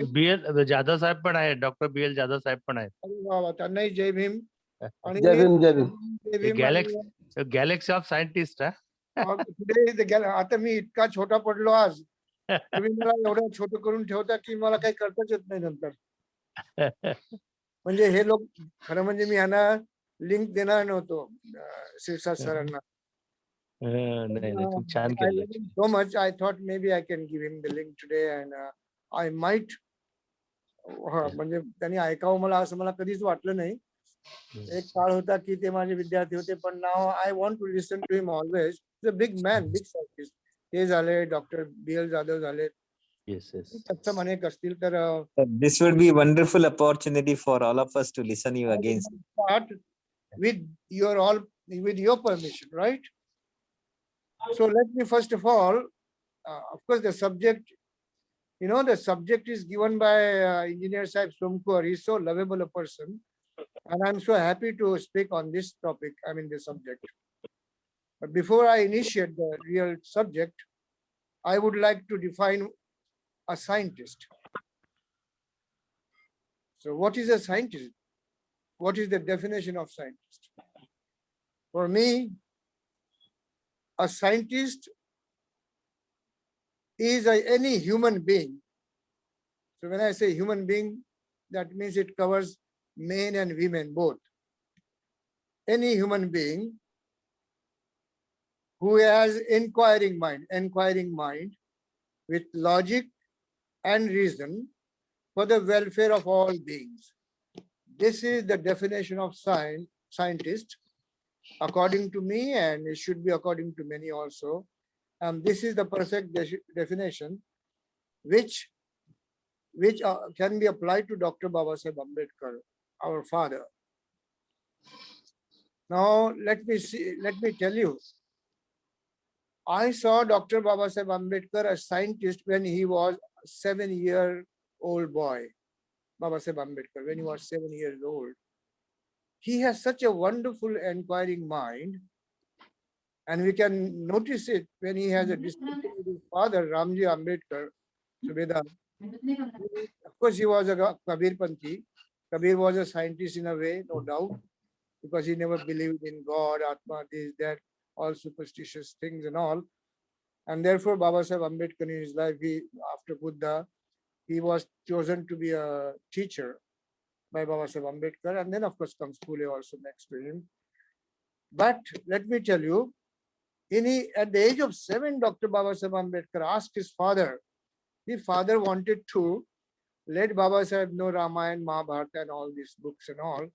BL Jadhav साहेब पण आहेत, doctor BL Jadhav साहेब पण आहेत. अरे वा वा, त्यांनाही जय भीम. आणि जय भीम, जय भीम. जय भीम. Galaxy of scientist. आता मी इतका छोटा पडलो आज, तुम्ही मला एवढं छोटं करून ठेवता की मला काही करताच येत नाही नंतर. म्हणजे हे लोक खरं म्हणजे मी यांना लिंक देणार नव्हतो शिरसाट सरांना. छान केलं. So much I thought maybe I can give him the link today and I might. म्हणजे त्यांनी ऐकावं मला असं मला कधीच वाटलं नाही. एक काळ होता की ते माझे विद्यार्थी होते, पण नाव I want to listen to him always. Is a big man, big scientist. ते झाले, डॉक्टर BL जाधव झाले. तसं म्हणत असतील तर this would be a wonderful opportunity for all of us to listen you again. Start with your permission, right? So let me first of all, of course, the subject. The subject is given by Engineer Sahib Somkuwar. He's so lovable a person. And I'm so happy to speak on this topic, this subject. But before I initiate the real subject, I would like to define a scientist. So what is a scientist? What is the definition of scientist? For me, a scientist is any human being. So when I say human being, that means it covers men and women both. Any human being who has inquiring mind with logic and reason for the welfare of all beings. This is the definition of scientist, according to me, and it should be according to many also. This is the perfect definition which can be applied to Dr. Babasaheb Ambedkar, our father. Now, let me tell you, I saw Dr. Babasaheb Ambedkar as scientist when he was a 7-year-old boy. Babasaheb Ambedkar, when he was 7 years old. He has such a wonderful inquiring mind, and we can notice it when he has a discussion with his father, Ramji Ambedkar, Subedar. Of course, he was a Kabirpanthi. Kabir was a scientist in a way, no doubt, because he never believed in God, Atma, this, that, all superstitious things and all. And therefore, Babasaheb Ambedkar in his life, after Buddha, he was chosen to be a teacher by Babasaheb Ambedkar. And then, of course, comes Phule also next to him. But let me tell you, at the age of 7, Dr. Babasaheb Ambedkar asked his father. His father wanted to let Babasaheb know Ramayana, Mahabharata, and all these books and all.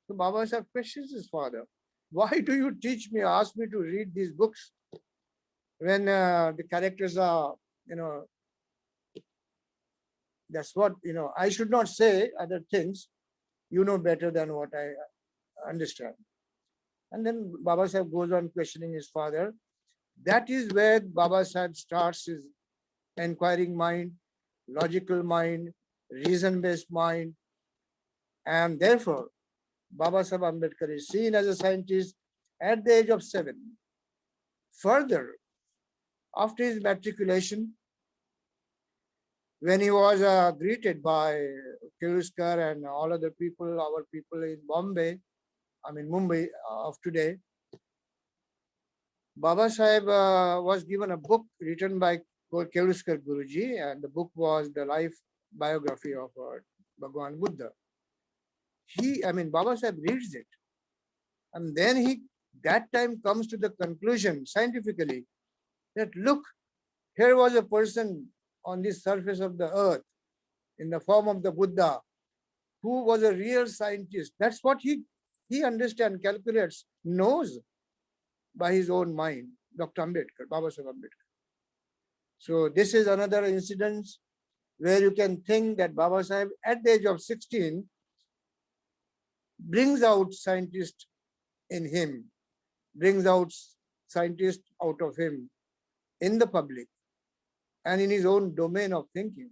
So Babasaheb questions his father, why do you teach me, ask me to read these books when the characters are, that's what, I should not say other things. You know better than what I understand. And then Babasaheb goes on questioning his father. That is where Babasaheb starts his inquiring mind, logical mind, reason-based mind. And therefore, Babasaheb Ambedkar is seen as a scientist at the age of 7. Further, after his matriculation, when he was greeted by Kirloskar and all other people, our people in Mumbai of today, Babasaheb was given a book written by Kirloskar Guruji, and the book was the life biography of Bhagwan Buddha. Babasaheb reads it, and then he that time comes to the conclusion scientifically that look, here was a person on the surface of the earth in the form of the Buddha who was a real scientist. That's what he understands, calculates, knows by his own mind, Dr. Ambedkar, Babasaheb Ambedkar. So this is another incident where you can think that Babasaheb at the age of 16 brings out scientist in him, brings out scientist out of him in the public and in his own domain of thinking.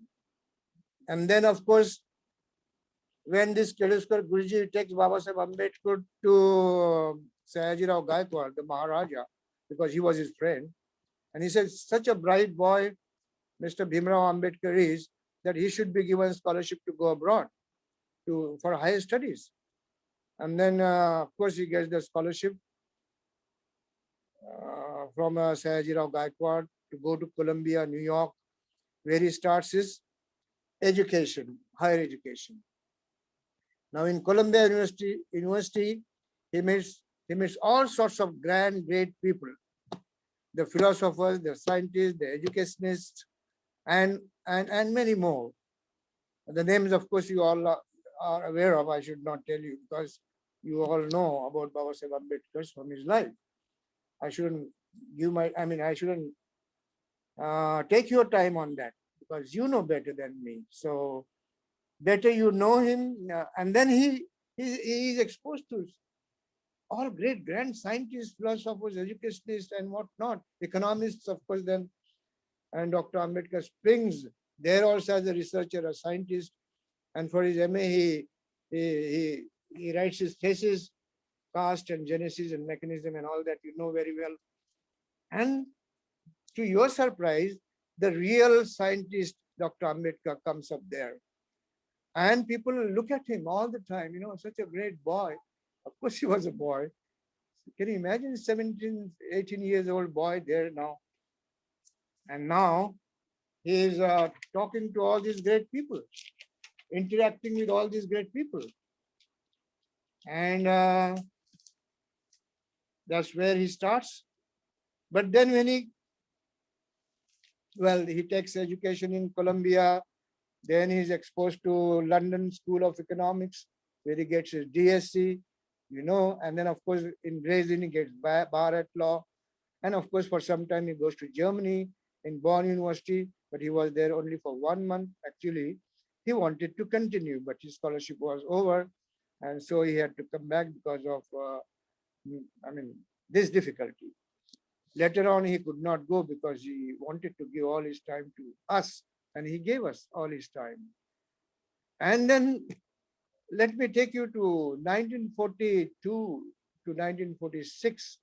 And then, of course, when this Kirloskar Guruji takes Babasaheb Ambedkar to Sayajirao Gaikwad, the Maharaja, because he was his friend, and he said, such a bright boy Mr. Bhimrao Ambedkar is, that he should be given scholarship to go abroad for higher studies. And then, of course, he gets the scholarship from Sayajirao Gaikwad to go to Columbia, New York, where he starts his education, higher education. Now in Columbia University, he meets all sorts of great people, the philosophers, the scientists, the educationists, and many more. The names, of course, you all are aware of. I should not tell you because you all know about Babasaheb Ambedkar from his life. I shouldn't I shouldn't take your time on that because you know better than me. So better you know him, and then he is exposed to all great grand scientists, philosophers, educationists, and whatnot, economists, of course, then. And Dr. Ambedkar springs there also as a researcher, a scientist, and for his MA, he writes his thesis, caste and genesis and mechanism and all that you know very well. And to your surprise, the real scientist, Dr. Ambedkar, comes up there. And people look at him all the time, such a great boy. Of course, he was a boy. Can you imagine 17, 18 years old boy there now? And now he is talking to all these great people, interacting with all these great people. And that's where he starts. But then when he takes education in Columbia, then he's exposed to London School of Economics, where he gets his DSc, and then of course in Dresden he gets bar at law. And of course for some time he goes to Germany in Bonn University, but he was there only for 1 month. Actually, he wanted to continue, but his scholarship was over. And so he had to come back because of, this difficulty. Later on, he could not go because he wanted to give all his time to us, and he gave us all his time. And then let me take you to 1942 to 1946.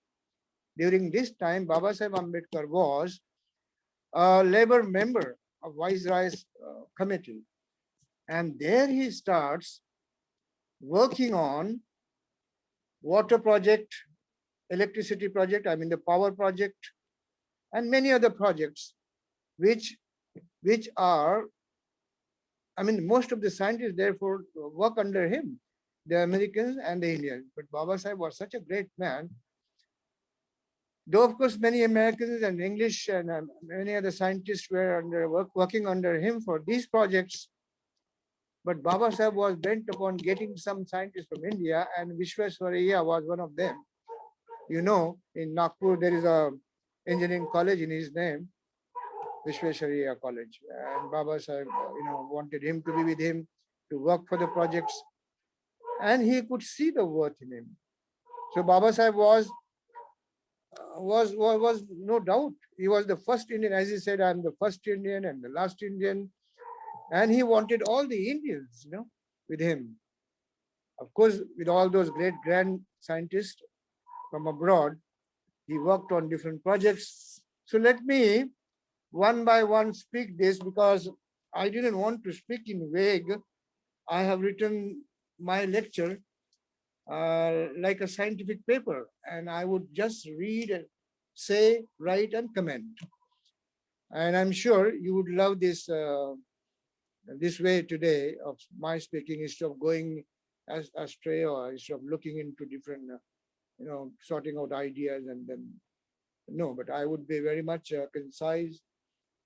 During this time, Babasaheb Ambedkar was a labor member of Viceroy's committee. And there he starts working on water project, electricity project, the power project, and many other projects, which are, most of the scientists therefore work under him, the Americans and the Indians. But Babasaheb was such a great man. Though of course many Americans and English and many other scientists were working under him for these projects, but Babasaheb was bent upon getting some scientists from India, and Vishwesvaraya was one of them. In Nagpur there is a engineering college in his name, Vishwesvaraya College, and Babasaheb, wanted him to be with him to work for the projects, and he could see the worth in him. So Babasaheb was no doubt, he was the first Indian, as he said, I'm the first Indian and the last Indian, and he wanted all the Indians, with him. Of course, with all those great grand scientists from abroad, he worked on different projects. So let me one by one speak this, because I didn't want to speak in vague. I have written my lecture like a scientific paper, and I would just read and say, write, and comment. And I'm sure you would love this this way today of my speaking, instead of going astray or instead of looking into different, sorting out ideas and then no. But I would be very much concise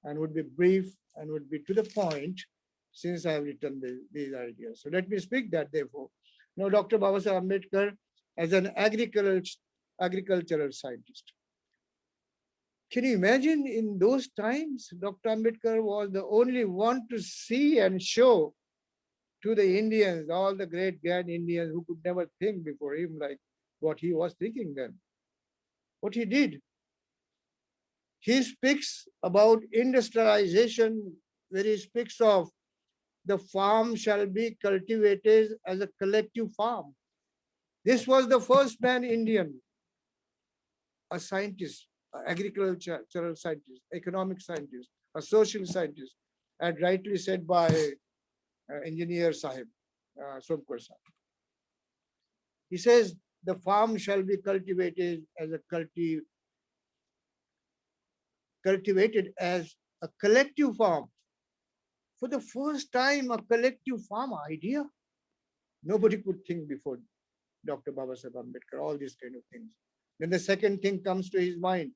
and would be brief and would be to the point, since I have written these ideas. So let me speak that, therefore. Now, Dr. Babasaheb Ambedkar as an agricultural scientist. Can you imagine in those times, Dr. Ambedkar was the only one to see and show to the Indians, all the great grand Indians who could never think before him like what he was thinking then. What he did. He speaks about industrialization, where he speaks of the farm shall be cultivated as a collective farm. This was the first man Indian, a scientist, an agricultural scientist, economic scientist, a social scientist, as rightly said by engineer Sahib, Somkuwar Sahib. He says the farm shall be cultivated as a collective farm. For the first time, a collective farm idea. Nobody could think before Dr. Babasaheb Ambedkar, all these kind of things. Then the second thing comes to his mind.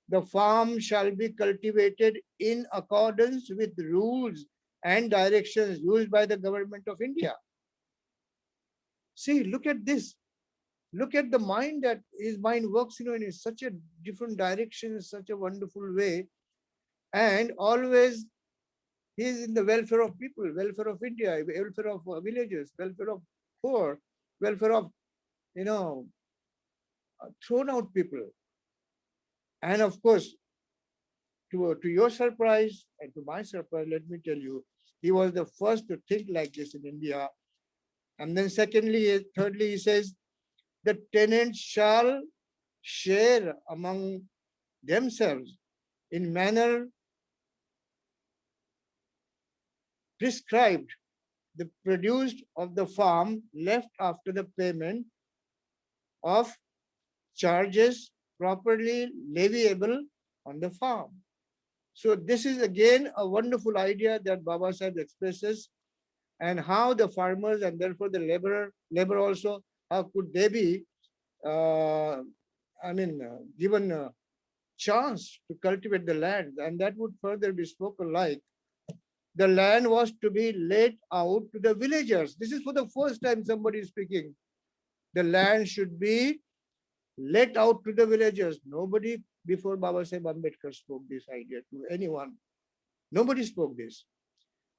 The farm shall be cultivated in accordance with rules and directions used by the government of India. See, look at this. Look at the mind, that his mind works, in such a different direction, such a wonderful way. And always he is in the welfare of people, welfare of India, welfare of villages, welfare of poor, welfare of, thrown out people. And of course, to your surprise and to my surprise, let me tell you, he was the first to think like this in India. And then thirdly, he says, the tenants shall share among themselves in manner prescribed the produce of the farm left after the payment of charges properly leviable on the farm. So this is again a wonderful idea that Babasaheb expresses, and how the farmers and therefore the labor also, how could they be given a chance to cultivate the land, and that would further be spoken like the land was to be laid out to the villagers. This is for the first time somebody is speaking. The land should be let out to the villagers. Nobody before Babasaheb Ambedkar spoke this idea to anyone. Nobody spoke this.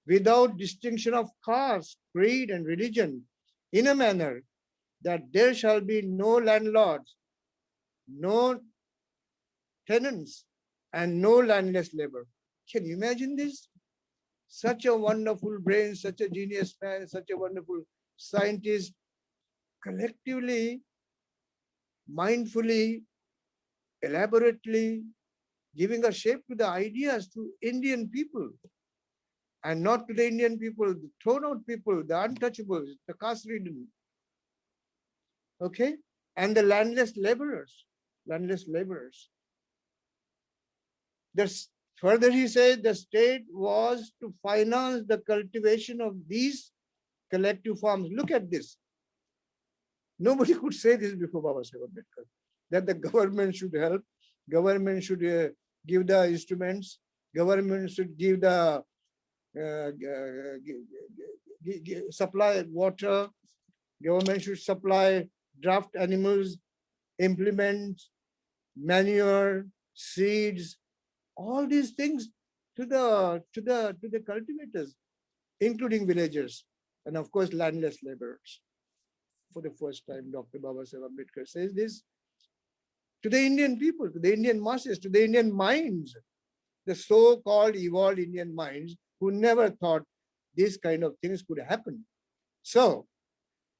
Without distinction of caste, creed, and religion, in a manner that there shall be no landlords, no tenants, and no landless labor. Can you imagine this? Such a wonderful brain, such a genius man, such a wonderful scientist, collectively, mindfully, elaborately giving a shape to the ideas to Indian people, and not to the Indian people, the thrown out people, the untouchables, the caste ridden. Okay? And the landless laborers. Further, he said the state was to finance the cultivation of these collective farms. Look at this. Nobody could say this before Babasaheb Ambedkar, that the government should help, government should give the instruments, government should give the supply water, government should supply draft animals, implements, manure, seeds, all these things to the cultivators, including villagers, and of course landless laborers. For the first time, Dr. Babasaheb Ambedkar says this to the Indian people, to the Indian masses, to the Indian minds, the so-called evolved Indian minds who never thought these kind of things could happen. So,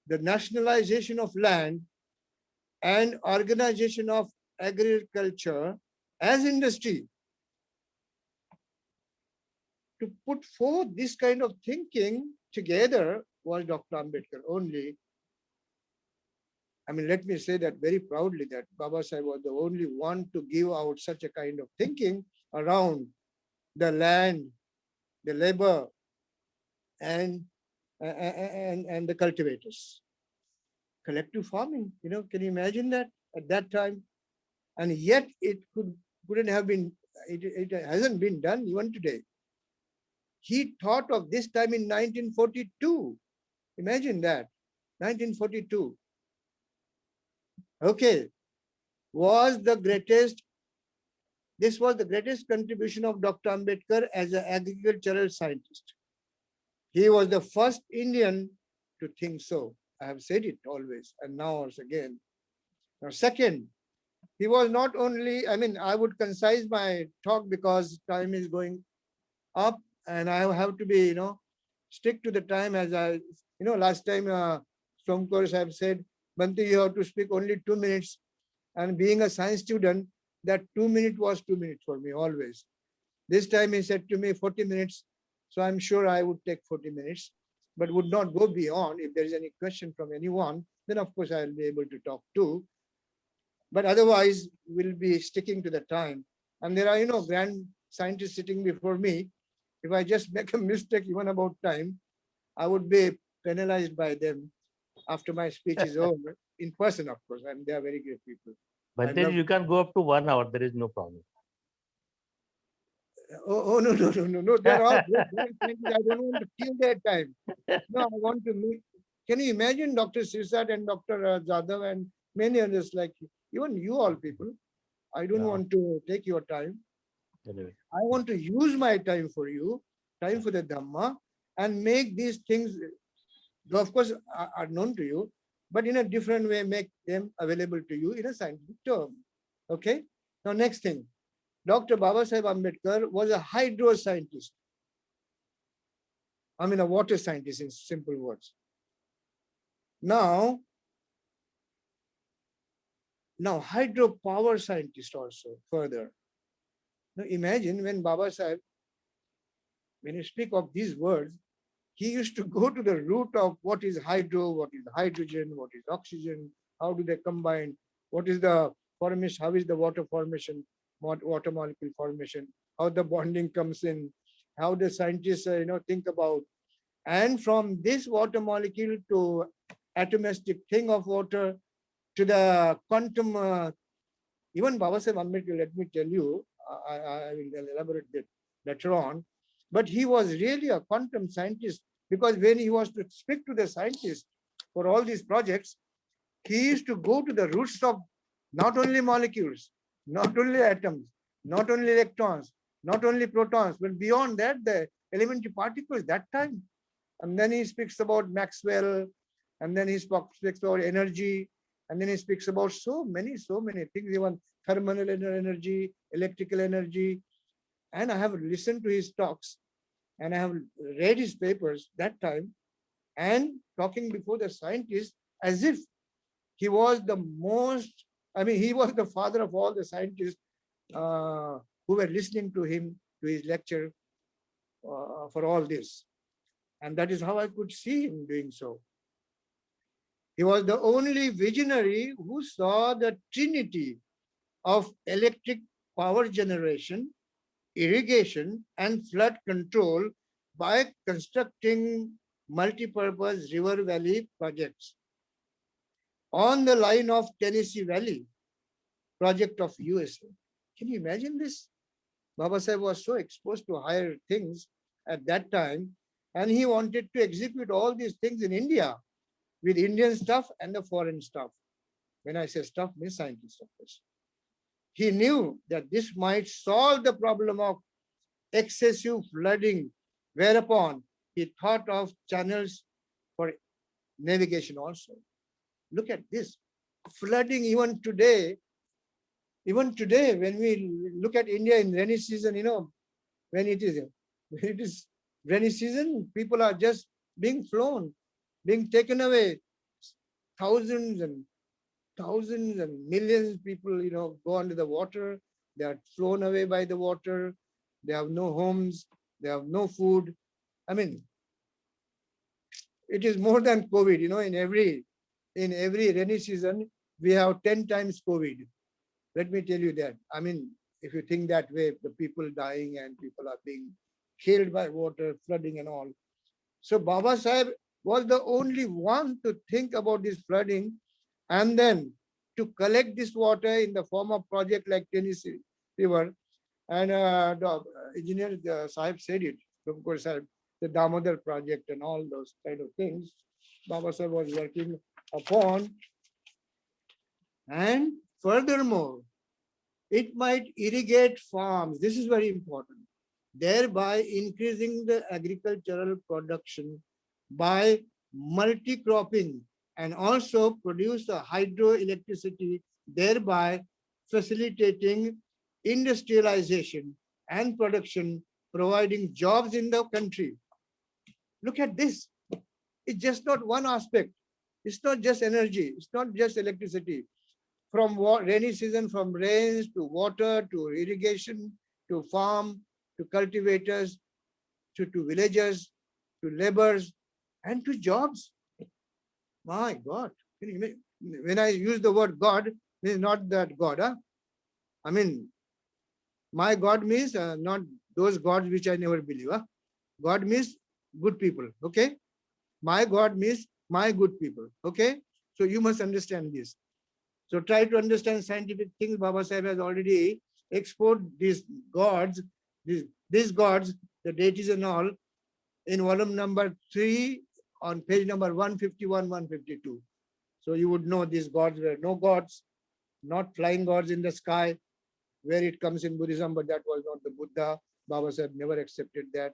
the nationalization of land and organization of agriculture as industry, to put forth this kind of thinking together was Dr. Ambedkar only. I mean, let me say that very proudly, that Babasaheb was the only one to give out such a kind of thinking around the land, the labor, and the cultivators. Collective farming, can you imagine that at that time? And yet it couldn't have been, it hasn't been done even today. He thought of this time in 1942. Imagine that, 1942. Okay, this was the greatest contribution of Dr. Ambedkar as an agricultural scientist. He was the first Indian to think so. I have said it always, and now also again. Now, second, he was not only, I would concise my talk because time is going up, and I have to be, stick to the time, as I, last time Somkuwar have said, Banti, you have to speak only 2 minutes. And being a science student, that 2 minutes was 2 minutes for me always. This time he said to me 40 minutes. So I'm sure I would take 40 minutes, but would not go beyond. If there is any question from anyone, then of course I'll be able to talk too. But otherwise, we'll be sticking to the time. And there are, grand scientists sitting before me. If I just make a mistake even about time, I would be penalized by them after my speech is over, in person, of course. And they are very great people. I But then love- you can go up to 1 hour. There is no problem. Oh, no, no, no, no, no. They're all great. I don't want to kill their time. No, I want to meet. Can you imagine Dr. Sirsat and Dr. Jadhav and many others like you? Even you all people? I don't Yeah. want to take your time. Anyway. I want to use my time for you, time for the Dhamma, and make these things, though of course are known to you, but in a different way, make them available to you in a scientific term. Okay? Now, next thing. Dr. Babasaheb Ambedkar was a hydro scientist. I mean, a water scientist in simple words. Now hydropower scientist also further. Now imagine when Babasaheb, when you speak of these words, he used to go to the root of what is hydro, what is hydrogen, what is oxygen, how do they combine, what is the formation, how is the water formation, water molecule formation, how the bonding comes in, how the scientists think about. And from this water molecule to atomistic thing of water to the quantum, even Babasaheb Ambedkar, let me tell you, I will elaborate that later on, but he was really a quantum scientist, because when he was to speak to the scientists for all these projects, he used to go to the roots of not only molecules, not only atoms, not only electrons, not only protons, but beyond that, the elementary particles that time. And then he speaks about Maxwell, and then he speaks about energy, and then he speaks about so many things, even thermal energy, electrical energy. And I have listened to his talks, and I have read his papers that time, and talking before the scientists as if he was the most, he was the father of all the scientists who were listening to him, to his lecture for all this. And that is how I could see him doing so. He was the only visionary who saw the trinity of electric power generation, irrigation, and flood control by constructing multi-purpose river valley projects on the line of Tennessee Valley project of USA. Can you imagine this? Babasaheb was so exposed to higher things at that time, and he wanted to execute all these things in India with Indian stuff and the foreign stuff. When I say stuff, means scientists, of course. He knew that this might solve the problem of excessive flooding, whereupon he thought of channels for navigation also. Look at this. Flooding even today, when we look at India in rainy season, when it is rainy season, people are just being flown, being taken away. Thousands and millions of people, go under the water. They are thrown away by the water. They have no homes. They have no food. It is more than COVID. In every rainy season, we have 10 times COVID. Let me tell you that. If you think that way, the people dying and people are being killed by water, flooding and all. So Babasaheb was the only one to think about this flooding, and then to collect this water in the form of project like Tennessee River. And the engineer Sahib said it, of course, the Damodar project and all those kind of things Babasaheb was working upon. And furthermore, it might irrigate farms. This is very important, thereby increasing the agricultural production by multi-cropping, and also produce a hydroelectricity, thereby facilitating industrialization and production, providing jobs in the country. Look at this. It's just not one aspect. It's not just energy. It's not just electricity. From rainy season, from rains to water to irrigation to farm to cultivators, to villagers, to laborers, and to jobs. My God. When I use the word God, means not that God. Huh? I mean, my God means not those gods which I never believe. Huh? God means good people. Okay. My God means my good people. Okay. So you must understand this. So try to understand scientific things. Babasaheb has already exposed these gods, these gods, the deities and all, in volume number 3 on page number 151, 152. So you would know these gods were no gods, not flying gods in the sky, where it comes in Buddhism, but that was not the Buddha. Babasaheb never accepted that.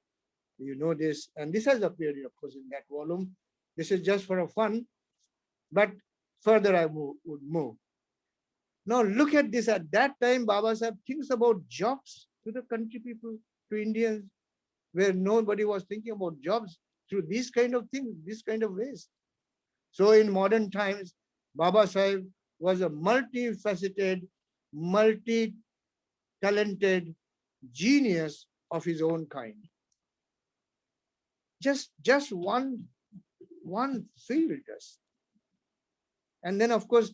You know this. And this has appeared, of course, in that volume. This is just for a fun, but further I would move. Now look at this. At that time, Babasaheb thinks about jobs to the country people, to Indians, where nobody was thinking about jobs through these kind of things, these kind of ways. So in modern times, Babasaheb was a multifaceted, multi-talented genius of his own kind. Just one field. And then, of course,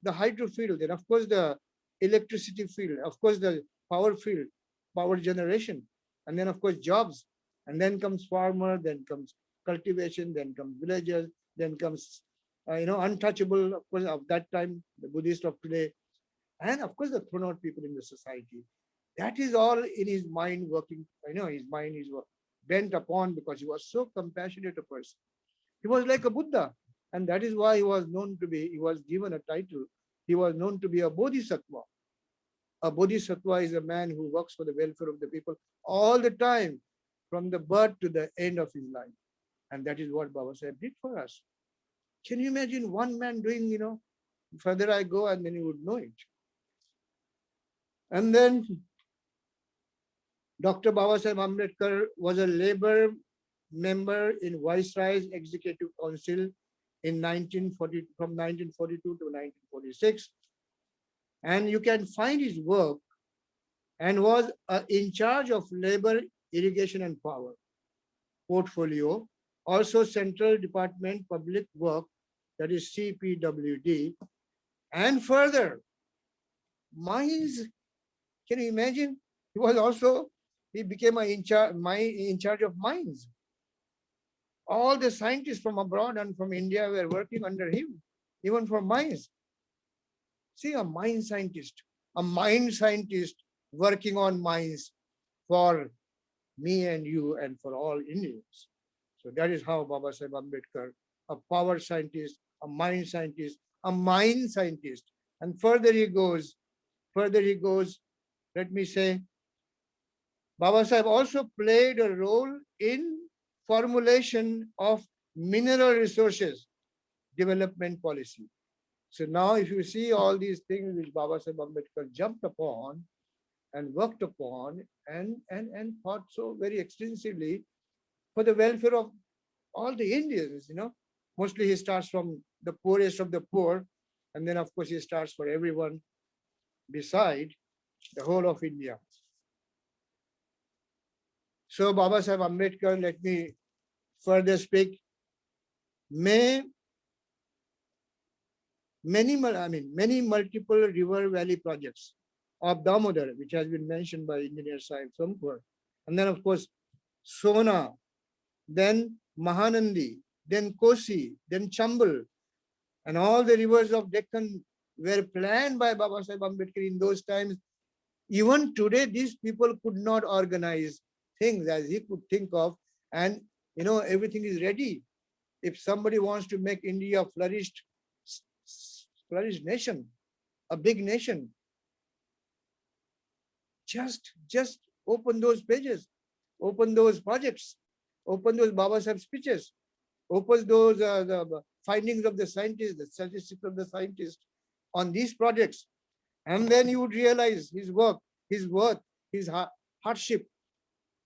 the hydro field, then, of course, the electricity field, of course, the power field, power generation, and then, of course, jobs. And then comes farmer, then comes cultivation, then comes villagers, then comes, untouchable, of course, of that time, the Buddhist of today, and, of course, the thrown out people in the society. That is all in his mind working. His mind is bent upon, because he was so compassionate a person. He was like a Buddha. And that is why he was given a title. He was known to be a Bodhisattva. A Bodhisattva is a man who works for the welfare of the people all the time, from the birth to the end of his life. And that is what Babasaheb did for us. Can you imagine one man doing, further I go and then you would know it. And then Dr. Babasaheb Ambedkar was a labor member in Viceroy's Executive Council in from 1942 to 1946. And you can find his work, and was in charge of labor, irrigation and power portfolio, also Central Department Public Work, that is CPWD, and further mines. Can you imagine? He became in charge of mines. All the scientists from abroad and from India were working under him, even for mines. See, a mine scientist working on mines for me and you and for all Indians. So that is how Babasaheb Ambedkar, a power scientist, a mine scientist, and further he goes, let me say, Babasaheb also played a role in formulation of mineral resources development policy. So now if you see all these things which Babasaheb Ambedkar jumped upon and worked upon and thought so very extensively for the welfare of all the Indians, mostly he starts from the poorest of the poor, and then of course he starts for everyone beside the whole of India. So Babasaheb Ambedkar, let me further speak. Many multiple river valley projects of Damodar, which has been mentioned by Engineer Sahib Somkuwar, and then of course Sona, then Mahanandi, then Kosi, then Chambal, and all the rivers of Deccan were planned by Babasaheb Ambedkar in those times. Even today, these people could not organize things as he could think of, and everything is ready. If somebody wants to make India a flourished nation, a big nation, just open those pages, open those projects, open those Babasaheb speeches, open those the findings of the scientists, the statistics of the scientists on these projects, and then you would realize his work, his worth, his hardship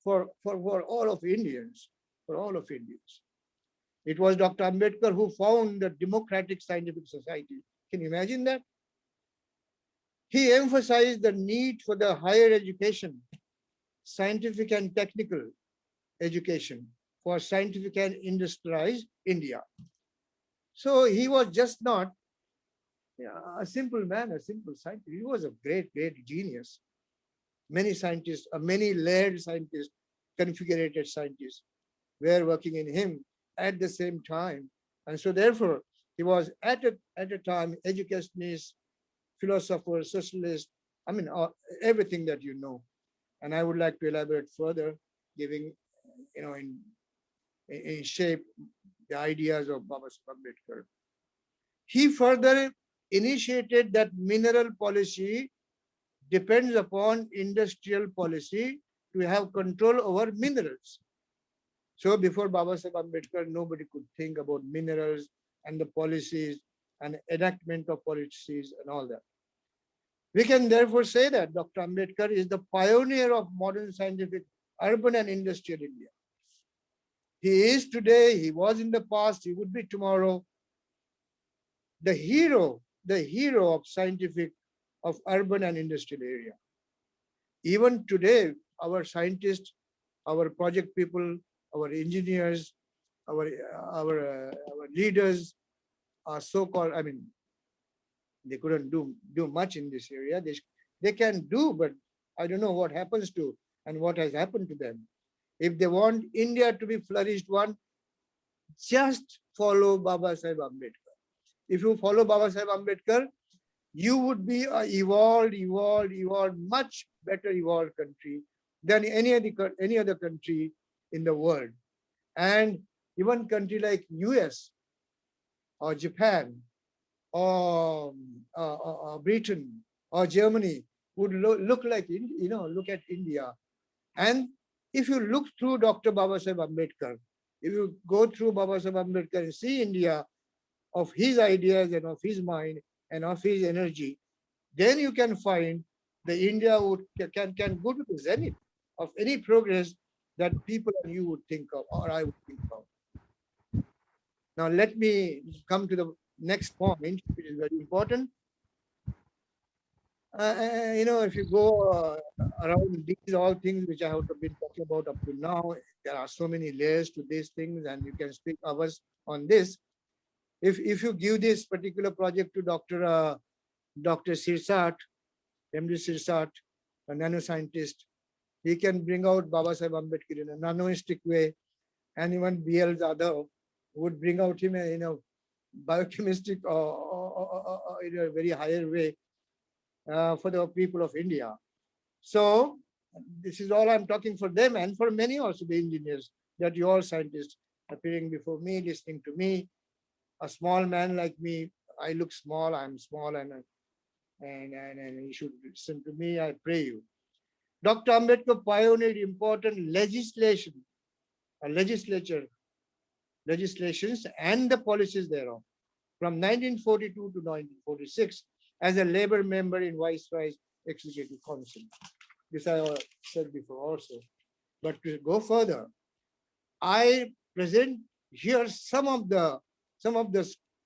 for all of Indians, It was Dr. Ambedkar who found the Democratic Scientific Society. Can you imagine that? He emphasized the need for the higher education, scientific and technical, education for scientific and industrialized India. So he was just not a simple man, a simple scientist. He was a great, great genius. Many scientists, many layered scientists, configurated scientists were working in him at the same time. And so therefore, he was at a time educationist, philosopher, socialist, I mean, everything that you know. And I would like to elaborate further, giving, in shape the ideas of Babasaheb Ambedkar. He further initiated that mineral policy depends upon industrial policy to have control over minerals. So before Babasaheb Ambedkar, nobody could think about minerals and the policies and enactment of policies and all that. We can therefore say that Dr. Ambedkar is the pioneer of modern scientific urban and industrial India. He is today, he was in the past, he would be tomorrow. The hero of scientific, of urban and industrial area. Even today, our scientists, our project people, our engineers, our leaders are so-called, I mean, they couldn't do much in this area. They can do, but I don't know what happens to and what has happened to them. If they want India to be flourished one, just follow Babasaheb Ambedkar. If you follow Babasaheb Ambedkar, you would be a evolved, much better evolved country than any other country in the world. And even country like US or Japan or Britain or Germany would look like, look at India. And if you look through Dr. Babasaheb Ambedkar, if you go through Babasaheb Ambedkar and see India of his ideas and of his mind and of his energy, then you can find the India can go to the zenith of any progress that people and you would think of, or I would think of. Now let me come to the next point, which is very important. If you go around these all things which I have been talking about up to now, there are so many layers to these things, and you can speak hours on this. If you give this particular project to Dr. Sirsat, MD Sirsat, a nanoscientist, he can bring out Babasaheb Ambedkar in a nanoistic way, and even B.L. Jadhav would bring out him in a biochemistic or in a very higher way for the people of India. So this is all I'm talking for them and for many also the engineers, that you all scientists appearing before me, listening to me. A small man like me, I look small, I'm small, and you should listen to me, I pray you. Dr. Ambedkar pioneered important legislations and the policies thereof from 1942 to 1946 as a labor member in Viceroy's Executive Council. This I said before also. But to go further, I present here some of the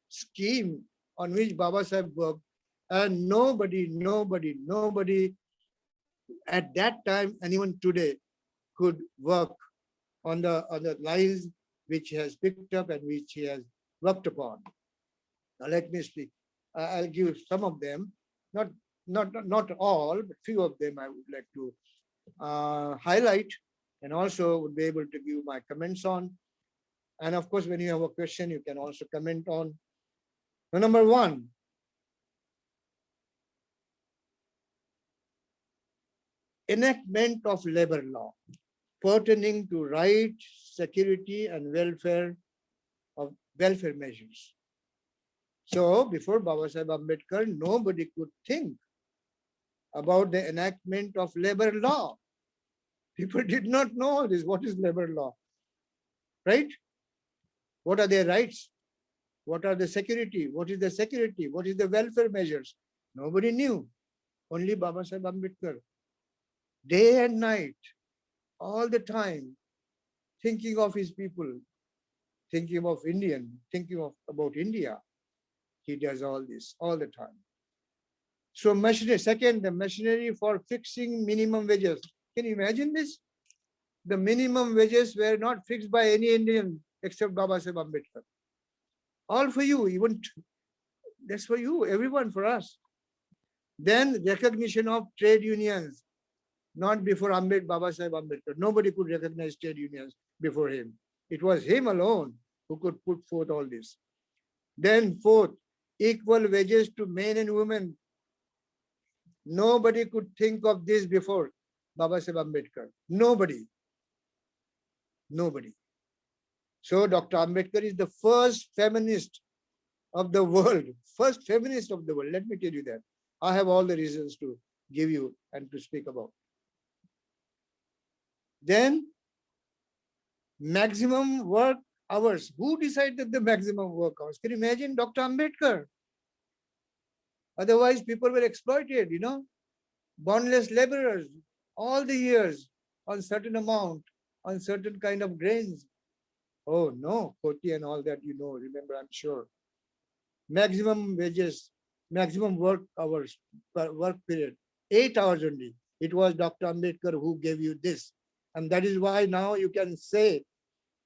scheme on which Babasaheb worked, and nobody at that time and even today could work on the lines which he has picked up and which he has worked upon. Now let me speak. I'll give some of them, not all, but few of them I would like to highlight, and also would be able to give my comments on. And of course, when you have a question, you can also comment on. Now, number one, enactment of labor law pertaining to rights, security, and welfare measures. So before Babasaheb Ambedkar, nobody could think about the enactment of labor law. People did not know this. What is labor law? Right? What are their rights? What are the security? What is the security? What is the welfare measures? Nobody knew. Only Babasaheb Ambedkar. Day and night, all the time, thinking of his people, thinking of about India. He does all this all the time. So machinery, second, the machinery for fixing minimum wages. Can you imagine this? the minimum wages were not fixed by any Indian except Babasaheb Ambedkar. All for you, even that's for you, everyone, for us. Then recognition of trade unions, not before Babasaheb Ambedkar. Nobody could recognize trade unions before him. It was him alone who could put forth all this. Then fourth, equal wages to men and women. Nobody could think of this before Babasaheb Ambedkar. Nobody. Nobody. So Dr. Ambedkar is the first feminist of the world. First feminist of the world. Let me tell you that. I have all the reasons to give you and to speak about. Then maximum work hours. Who decided the maximum work hours? Can you imagine? Dr. Ambedkar. Otherwise, people were exploited, bondless laborers all the years on certain amount, on certain kind of grains. Oh no, Khoti and all that, remember, I'm sure. Maximum wages, maximum work hours, work period, 8 hours only. It was Dr. Ambedkar who gave you this. And that is why now you can say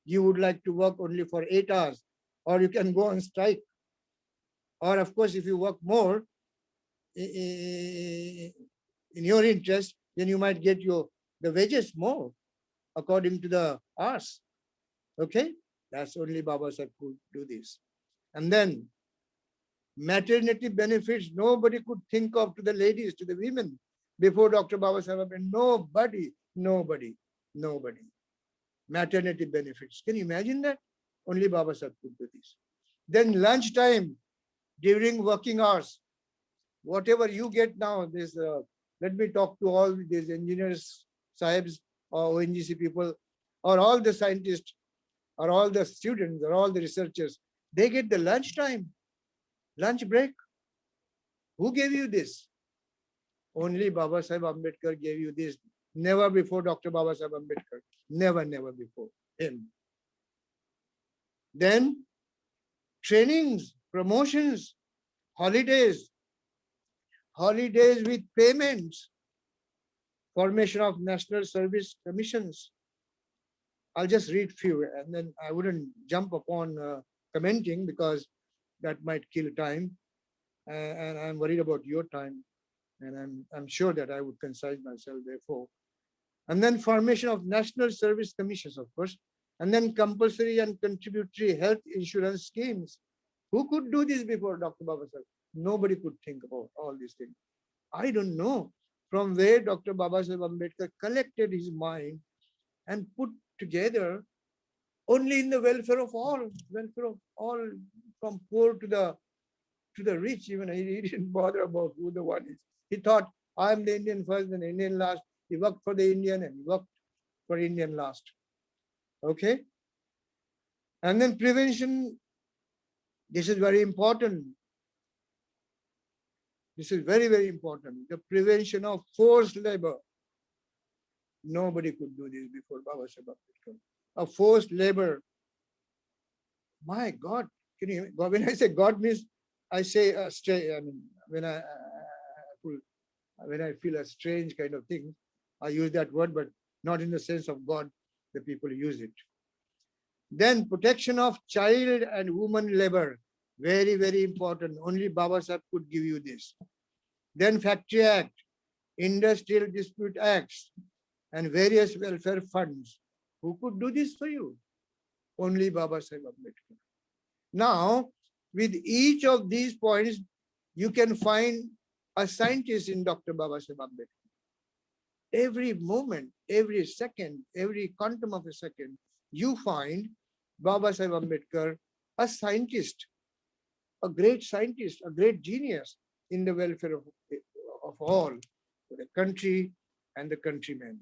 you would like to work only for 8 hours, or you can go on strike. Or of course, if you work more in your interest, then you might get the wages more according to the hours. Okay, that's only Babasaheb could do this. And then maternity benefits, nobody could think of to the ladies, to the women before Dr. Babasaheb. Nobody. Maternity benefits. Can you imagine that? Only Babasaheb could do this. Then lunchtime during working hours, whatever you get now, this let me talk to all these engineers, sahibs, or ONGC people, or all the scientists, or all the students, or all the researchers. They get the lunchtime, lunch break. Who gave you this? Only Babasaheb Ambedkar gave you this. Never before Dr. Babasaheb Ambedkar. Never before him. Then trainings, promotions, holidays with payments, formation of national service commissions. I'll just read few and then I wouldn't jump upon commenting because that might kill time. And I'm worried about your time. And I'm sure that I would concise myself therefore. And then formation of national service commissions, of course. And then compulsory and contributory health insurance schemes. Who could do this before Dr. Babasaheb? Nobody could think about all these things. I don't know from where Dr. Babasaheb Ambedkar collected his mind and put together only in the welfare of all, from poor to the rich. Even he didn't bother about who the one is. He thought, I'm the Indian first and Indian last. He worked for the Indian and he worked for Indian last. Okay. And then prevention. This is very important. This is very, very important. The prevention of forced labor. Nobody could do this before Babasaheb Ambedkar. A forced labor. My God, when I say God means, I say when I feel a strange kind of thing, I use that word, but not in the sense of God, the people use it. Then protection of child and woman labor. Very, very important. Only Babasaheb could give you this. Then Factory Act, Industrial Dispute Acts, and various welfare funds. Who could do this for you? Only Babasaheb Ambedkar. Now, with each of these points, you can find a scientist in Dr. Babasaheb Ambedkar. Every moment, every second, every quantum of a second, you find Babasaheb Ambedkar a scientist, a great scientist, a great genius in the welfare of all, for the country and the countrymen.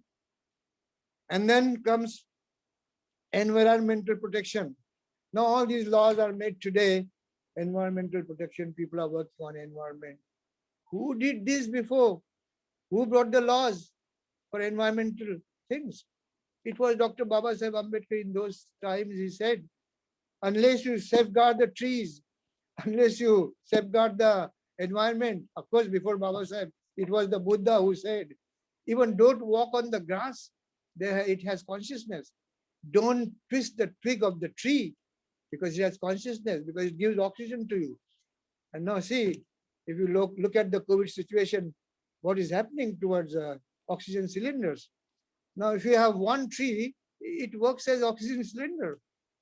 And then comes environmental protection. Now all these laws are made today. Environmental protection, people are working on environment. Who did this before? Who brought the laws for environmental things? It was Dr. Babasaheb Ambedkar. In those times, he said, unless you safeguard the trees, unless you safeguard the environment. Of course, before Babasaheb, it was the Buddha who said, even don't walk on the grass. it has consciousness. Don't twist the twig of the tree because it has consciousness, because it gives oxygen to you. And now see, if you look at the COVID situation, what is happening towards oxygen cylinders. Now, if you have one tree, it works as oxygen cylinder,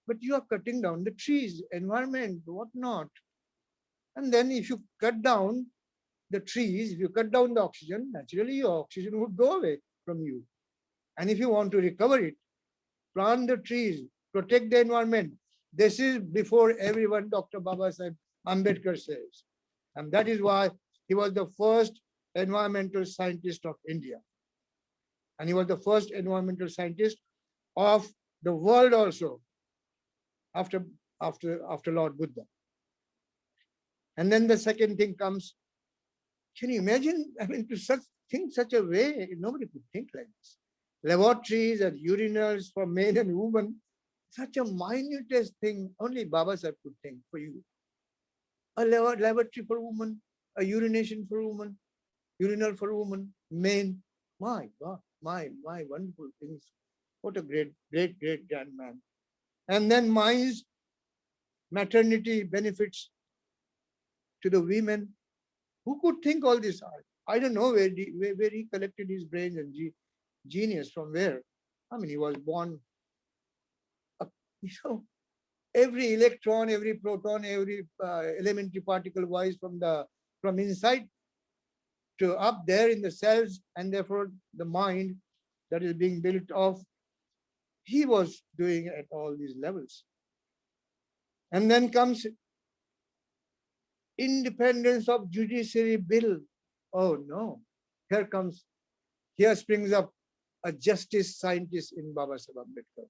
but you are cutting down the trees, environment, whatnot. And then if you cut down the trees, if you cut down the oxygen, naturally your oxygen would go away from you. And if you want to recover it, plant the trees, protect the environment. This is before everyone Dr. Babasaheb Ambedkar says. And that is why he was the first environmental scientist of India. And he was the first environmental scientist of the world also, after Lord Buddha. And then the second thing comes, can you imagine, I mean, to think such a way, nobody could think like this. Laboratories and urinals for men and women, such a minutest thing, only Babasaheb could think for you. A laboratory for women, a urination for women, urinal for women, men. My God, my wonderful things. What a great grandman. And then Mai's maternity benefits to the women. Who could think all this? I don't know where he collected his brains and genius from where. I mean, he was born, every electron, every proton, every elementary particle wise from inside to up there in the cells, and therefore the mind that is being built of, he was doing at all these levels. And then comes independence of judiciary bill. Oh no, here springs up a justice scientist in Babasaheb Ambedkar.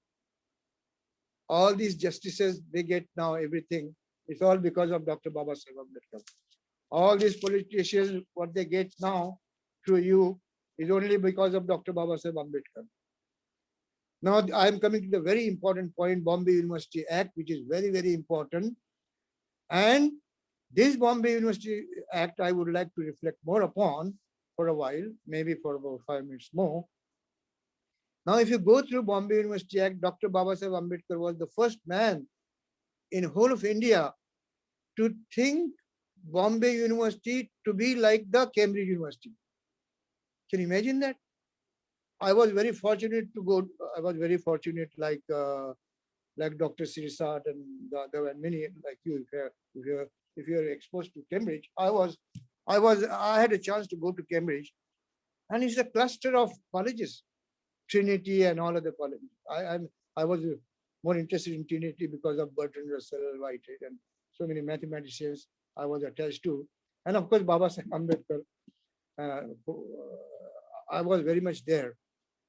All these justices, they get now everything. It's all because of Dr. Babasaheb Ambedkar. All these politicians, what they get now through you is only because of Dr. Babasaheb Ambedkar. Now I'm coming to the very important point, Bombay University Act, which is very, very important. And this Bombay University Act, I would like to reflect more upon for a while, maybe for about 5 minutes more. Now, if you go through Bombay University Act, Dr. Babasaheb Ambedkar was the first man in whole of India to think Bombay University to be like the Cambridge University. Can you imagine that? I was very fortunate to go. I was very fortunate, like Dr. Siddhartha and there were many like you. If you are exposed to Cambridge, I had a chance to go to Cambridge, and it's a cluster of colleges, Trinity and all other colleges. I was more interested in Trinity because of Bertrand Russell, Whitehead, and so many mathematicians I was attached to, and of course Babasaheb Ambedkar. I was very much there.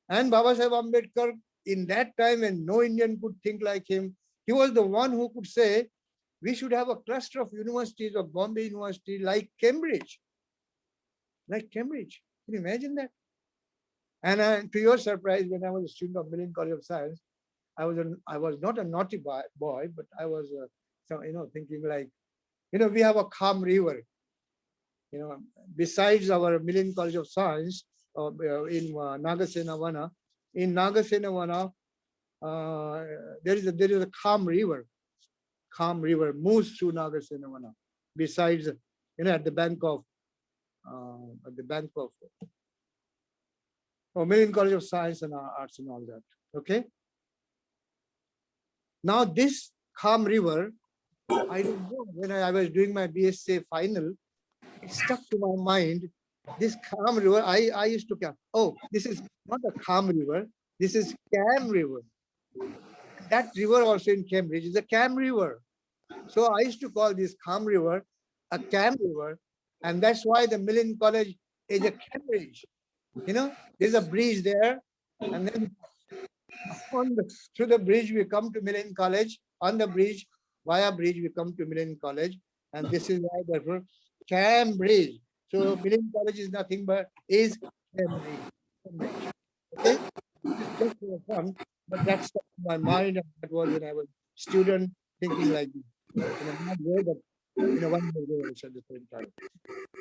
And Babasaheb Ambedkar, in that time when no Indian could think like him, he was the one who could say, we should have a cluster of universities of Bombay University like Cambridge. Like Cambridge. Can you imagine that? And to your surprise, when I was a student of Milind College of Science, I was not a naughty boy, but I was thinking like, we have a calm river. Besides our Milind College of Science in Nagasena Vana, there is a calm river. Calm river moves through Nagasena Vana. Besides, at the bank of Milind College of Science and Arts and all that. Okay. Now this calm river, I don't know, when I was doing my BSc final, it stuck to my mind. This calm river, I used to count. Oh, this is not a calm river. This is Cam River. That river also in Cambridge is a Cam River. So I used to call this calm river a Cam River, and that's why the Milind College is a Cambridge. There's a bridge there, and then through the bridge we come to Milind College. On the bridge, via bridge, we come to Milind College, and this is why therefore Cambridge. So Milind College is nothing but is Cambridge. Okay, just for fun, but that's my mind, and that was when I was student thinking like this. Not way, but one way at the same time.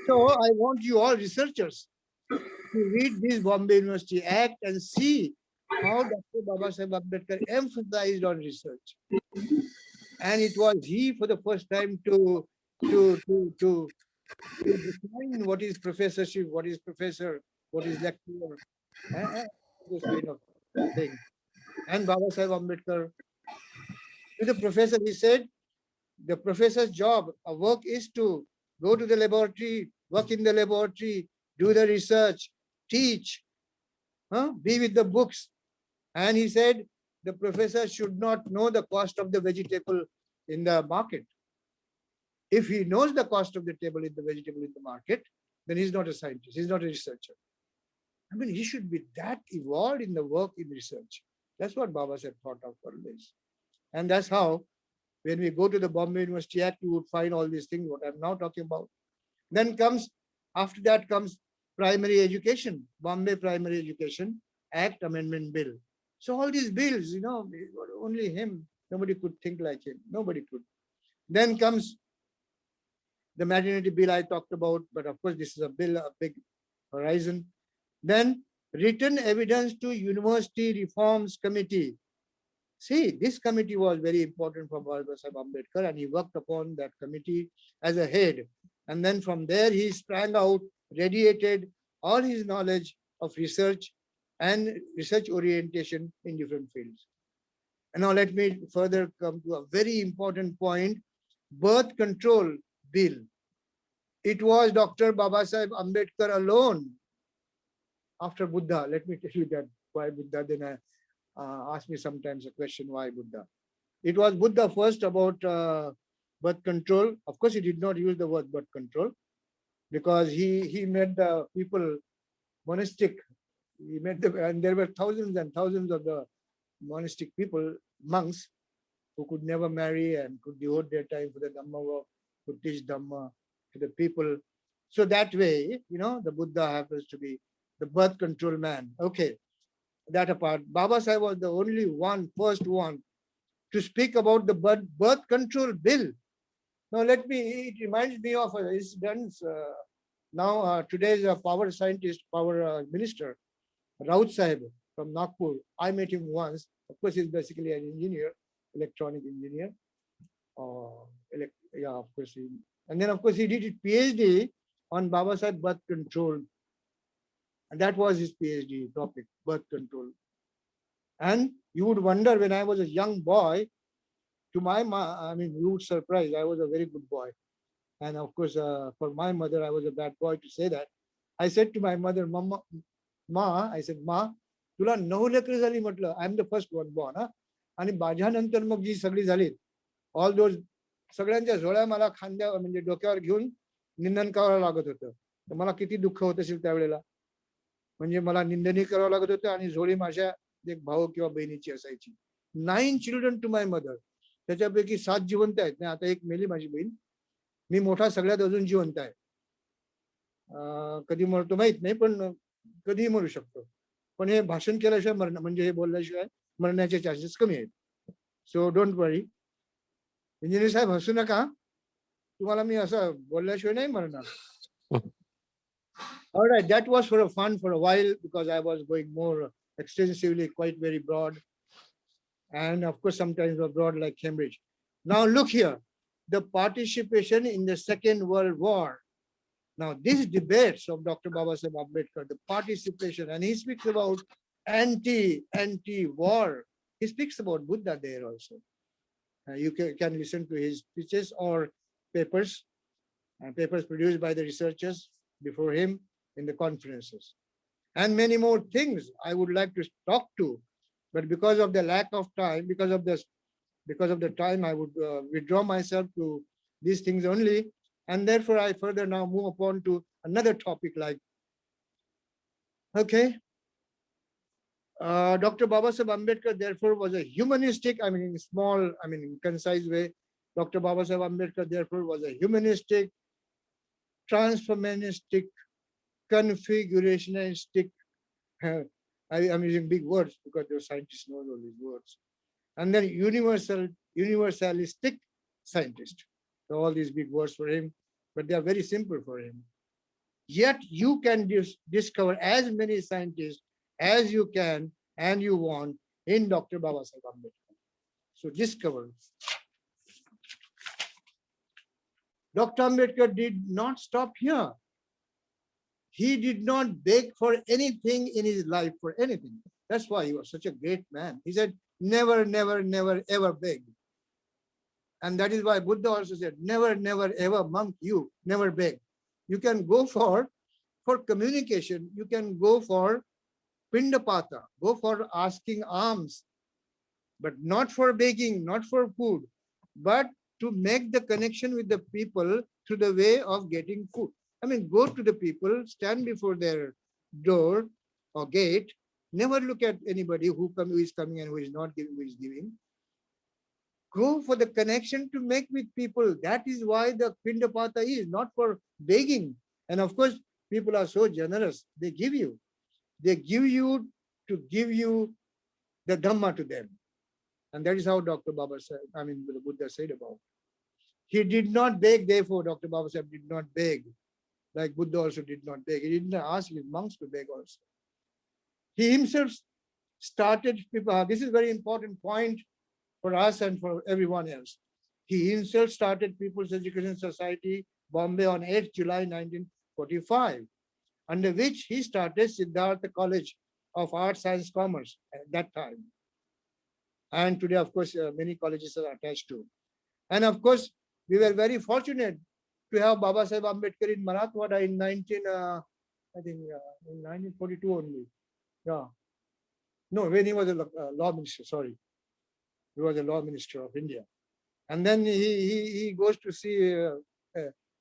So I want you all researchers to read this Bombay University Act and see how Dr. Babasaheb Ambedkar emphasized on research. And it was he for the first time to define what is professorship, what is professor, what is lecturer, and those kind of things. And Babasaheb Ambedkar, to the professor, he said, the professor's job, work is to go to the laboratory, work in the laboratory, do the research, teach, be with the books. And he said, the professor should not know the cost of the vegetable in the market. If he knows the cost of the vegetable in the market, then he's not a scientist, he's not a researcher. I mean, he should be that evolved in the work in research. That's what Babasaheb thought of always. And that's how, when we go to the Bombay University Act, you would find all these things, what I'm now talking about. Then comes, after that comes primary education, Bombay Primary Education Act Amendment Bill. So all these bills, only him, nobody could think like him, nobody could. Then comes the maternity bill I talked about, but of course this is a bill, a big horizon. Then written evidence to University Reforms Committee. See, this committee was very important for Babasaheb Ambedkar, and he worked upon that committee as a head. And then from there, he sprang out, radiated all his knowledge of research and research orientation in different fields. And now let me further come to a very important point, birth control bill. It was Dr. Babasaheb Ambedkar alone after Buddha. Let me tell you that why Buddha, then ask me sometimes a question, why Buddha? It was Buddha first about birth control. Of course, he did not use the word birth control because he made the people monastic. He made them, and there were thousands and thousands of the monastic people, monks, who could never marry and could devote their time for the Dhamma work, could teach Dhamma to the people. So that way, the Buddha happens to be the birth control man. Okay. That apart, Babasaheb was the only first one to speak about the birth control bill. Now it reminds me of a incident. Now today's power scientist, power minister, Raut Sahib from Nagpur. I met him once. Of course, he's basically an engineer, electronic engineer. Yeah, of course. And then, of course, he did his PhD on Babasaheb birth control. And that was his PhD topic, birth control. And you would wonder, when I was a young boy, to my you would surprise, I was a very good boy. And of course, for my mother, I was a bad boy to say that. I said to my mother, Mama, I said, Ma, तुला 9 लेकरं झाली म्हटलं. I am the first one born. आणि माझ्यानंतर मग जी सगळी झाली, all those सगळ्यांच्या झोळ्या मला खांद्या म्हणजे डोक्यावर घेऊन निंदन करावं लागत होतं. तर मला किती दुःख होत असेल त्यावेळेला. म्हणजे मला निंदनही करावं लागत होतं आणि झोळी माझ्या एक भाऊ किंवा बहिणीची असायची. 9 चिल्ड्रन टू माय मदर. त्याच्यापैकी 7 जिवंत आहेत. नाही, आता एक मेली माझी बहीण. मी मोठा सगळ्यात अजून जिवंत आहे. कधी मरतो माहित नाही, पण कधीही मरू शकतो. पण हे भाषण केल्याशिवाय मरण, म्हणजे हे बोलल्याशिवाय मरण्याचे चान्सेस कमी आहेत. So don't worry. इंजिनियर साहेब हसू नका, तुम्हाला मी असं बोलल्याशिवाय नाही मरणार. All right, that was for a fun for a while because I was going more extensively, quite very broad. And of course, sometimes abroad like Cambridge. Now look here, the participation in the Second World War. Now these debates of Dr. Babasaheb Ambedkar, the participation, and he speaks about anti-war. He speaks about Buddha there also. You can listen to his speeches or papers, papers produced by the researchers before him in the conferences. And many more things I would like to talk to, but because of the lack of time, because of the time, I would withdraw myself to these things only. And therefore, I further now move upon to another topic like, okay, Dr. Babasaheb Ambedkar, therefore, was a humanistic, in small, in concise way, Dr. Babasaheb Ambedkar, therefore, was a humanistic, transformistic, configurationistic, I'm using big words because the scientists know all these words, and then universalistic scientist. So all these big words for him, but they are very simple for him. Yet you can discover as many scientists as you can and you want in Dr. Babasaheb Ambedkar. So discover. Dr. Ambedkar did not stop here. He did not beg for anything in his life, for anything. That's why he was such a great man. He said, never, never, never, ever beg. And that is why Buddha also said, never, never, ever, monk, you never beg. You can go for communication. You can go for pindapata, go for asking alms, but not for begging, not for food, but to make the connection with the people through the way of getting food. I mean, go to the people, stand before their door or gate, never look at anybody who is coming and who is not giving, who is giving. Go for the connection to make with people. That is why the Pindapata is, not for begging. And of course, people are so generous. They give you. They give you to give you the Dhamma to them. And that is how Dr. the Buddha said about. He did not beg, therefore Dr. Babasaheb did not beg. Like Buddha also did not beg. He did not ask his monks to beg also. He himself started people. This is a very important point for us and for everyone else. He himself started People's Education Society, Bombay on 8th July 1945, under which he started Siddhartha College of Arts, Science, Commerce at that time. And today, of course, many colleges are attached to. And of course, we were very fortunate to have Babasaheb Ambedkar in Marathwada in 1942 only. Yeah. No, when he was a law minister, sorry. He was a law minister of India. And then he goes to see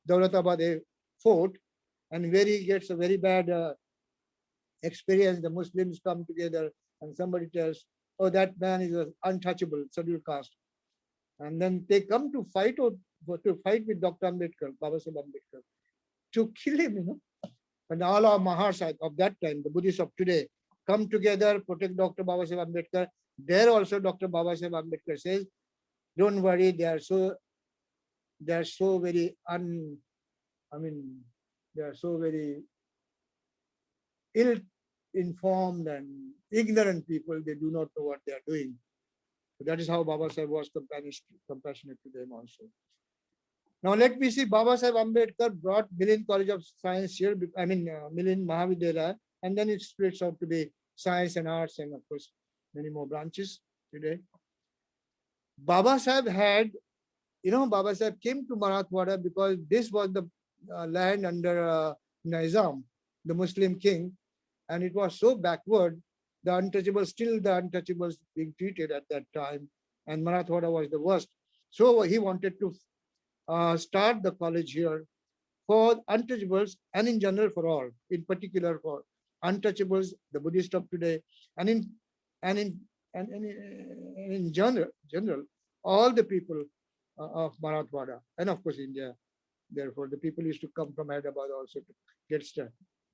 Daulatabad fort, and where he gets a very bad experience. The Muslims come together and somebody tells, oh, that man is untouchable, scheduled caste. And then they come to fight with Dr. Ambedkar, Babasaheb Ambedkar, to kill him, And all our Mahars of that time, the Buddhists of today, come together, protect Dr. Babasaheb Ambedkar. There also Dr. Babasaheb Ambedkar says, don't worry, they are so very they are so very ill-informed and ignorant people. They do not know what they are doing. So that is how Babasaheb was compassionate to them also. Now let me see, Babasaheb Ambedkar brought Milind College of Science here, Milind Mahavidyalaya, and then it splits out to be science and arts and of course many more branches today. Babasaheb had, Babasaheb came to Marathwada because this was the land under Nizam, the Muslim king, and it was so backward, the untouchables being treated at that time, and Marathwada was the worst. So he wanted to start the college here for untouchables and in general for all, in particular for untouchables, the Buddhists of today, and in general, all the people of Marathwada and of course India. Therefore, the people used to come from Hyderabad also to get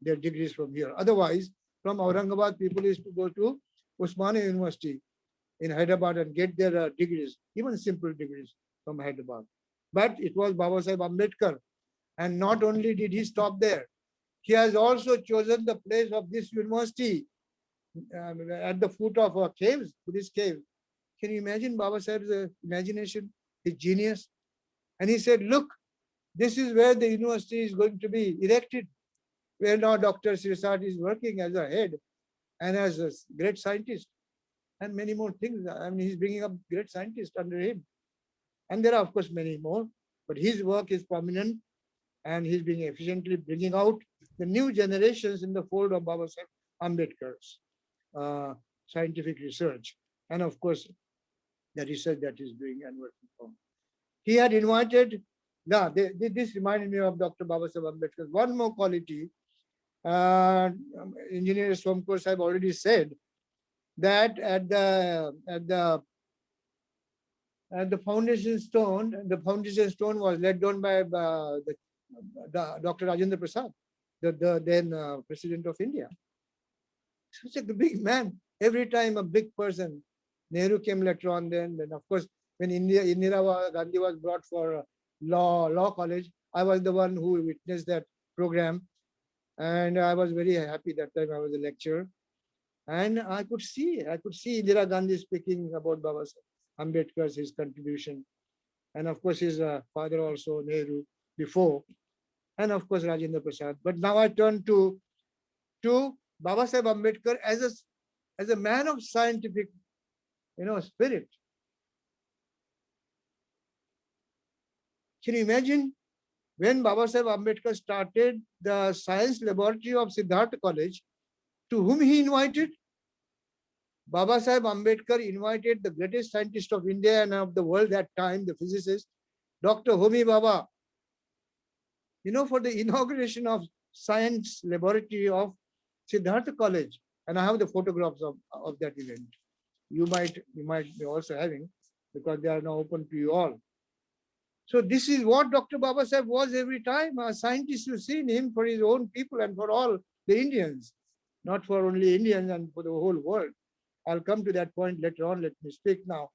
their degrees from here. Otherwise, from Aurangabad, people used to go to Osmania University in Hyderabad and get their degrees, even simple degrees from Hyderabad. But it was Babasaheb Ambedkar. And not only did he stop there, he has also chosen the place of this university at the foot of a caves, Buddhist cave. Can you imagine Babasaheb's imagination, his genius? And he said, look, this is where the university is going to be erected, where now Dr. Siddhartha is working as a head and as a great scientist and many more things. He's bringing up great scientists under him. And there are, of course, many more, but his work is prominent and he's being efficiently bringing out the new generations in the fold of Babasaheb Ambedkar's scientific research. And of course, the research that he's doing and working on. He had invited, this reminded me of Dr. Babasaheb Ambedkar's one more quality. Engineer Somkuwar have already said that at the foundation stone, was laid down by Dr. Rajendra Prasad, the then President of India. Such a big man. Every time a big person. Nehru came later on then of course, when Indira Gandhi was brought for law college, I was the one who witnessed that program. And I was very happy that time I was a lecturer. And I could see Indira Gandhi speaking about Babasaheb Ambedkar's, his contribution. And of course, his father also, Nehru, before. And of course, Rajendra Prasad. But now I turn to Babasaheb Ambedkar as a man of scientific, spirit. Can you imagine when Babasaheb Ambedkar started the science laboratory of Siddhartha College, to whom he invited? Babasaheb Ambedkar invited the greatest scientist of India and of the world that time, the physicist, Dr. Homi Bhabha, for the inauguration of science laboratory of Siddhartha College. And I have the photographs of that event. You might be also having, because they are now open to you all. So this is what Dr. Babasaheb was every time. A scientist, you see him for his own people and for all the Indians, not for only Indians and for the whole world. I'll come to that point later on. Let me speak now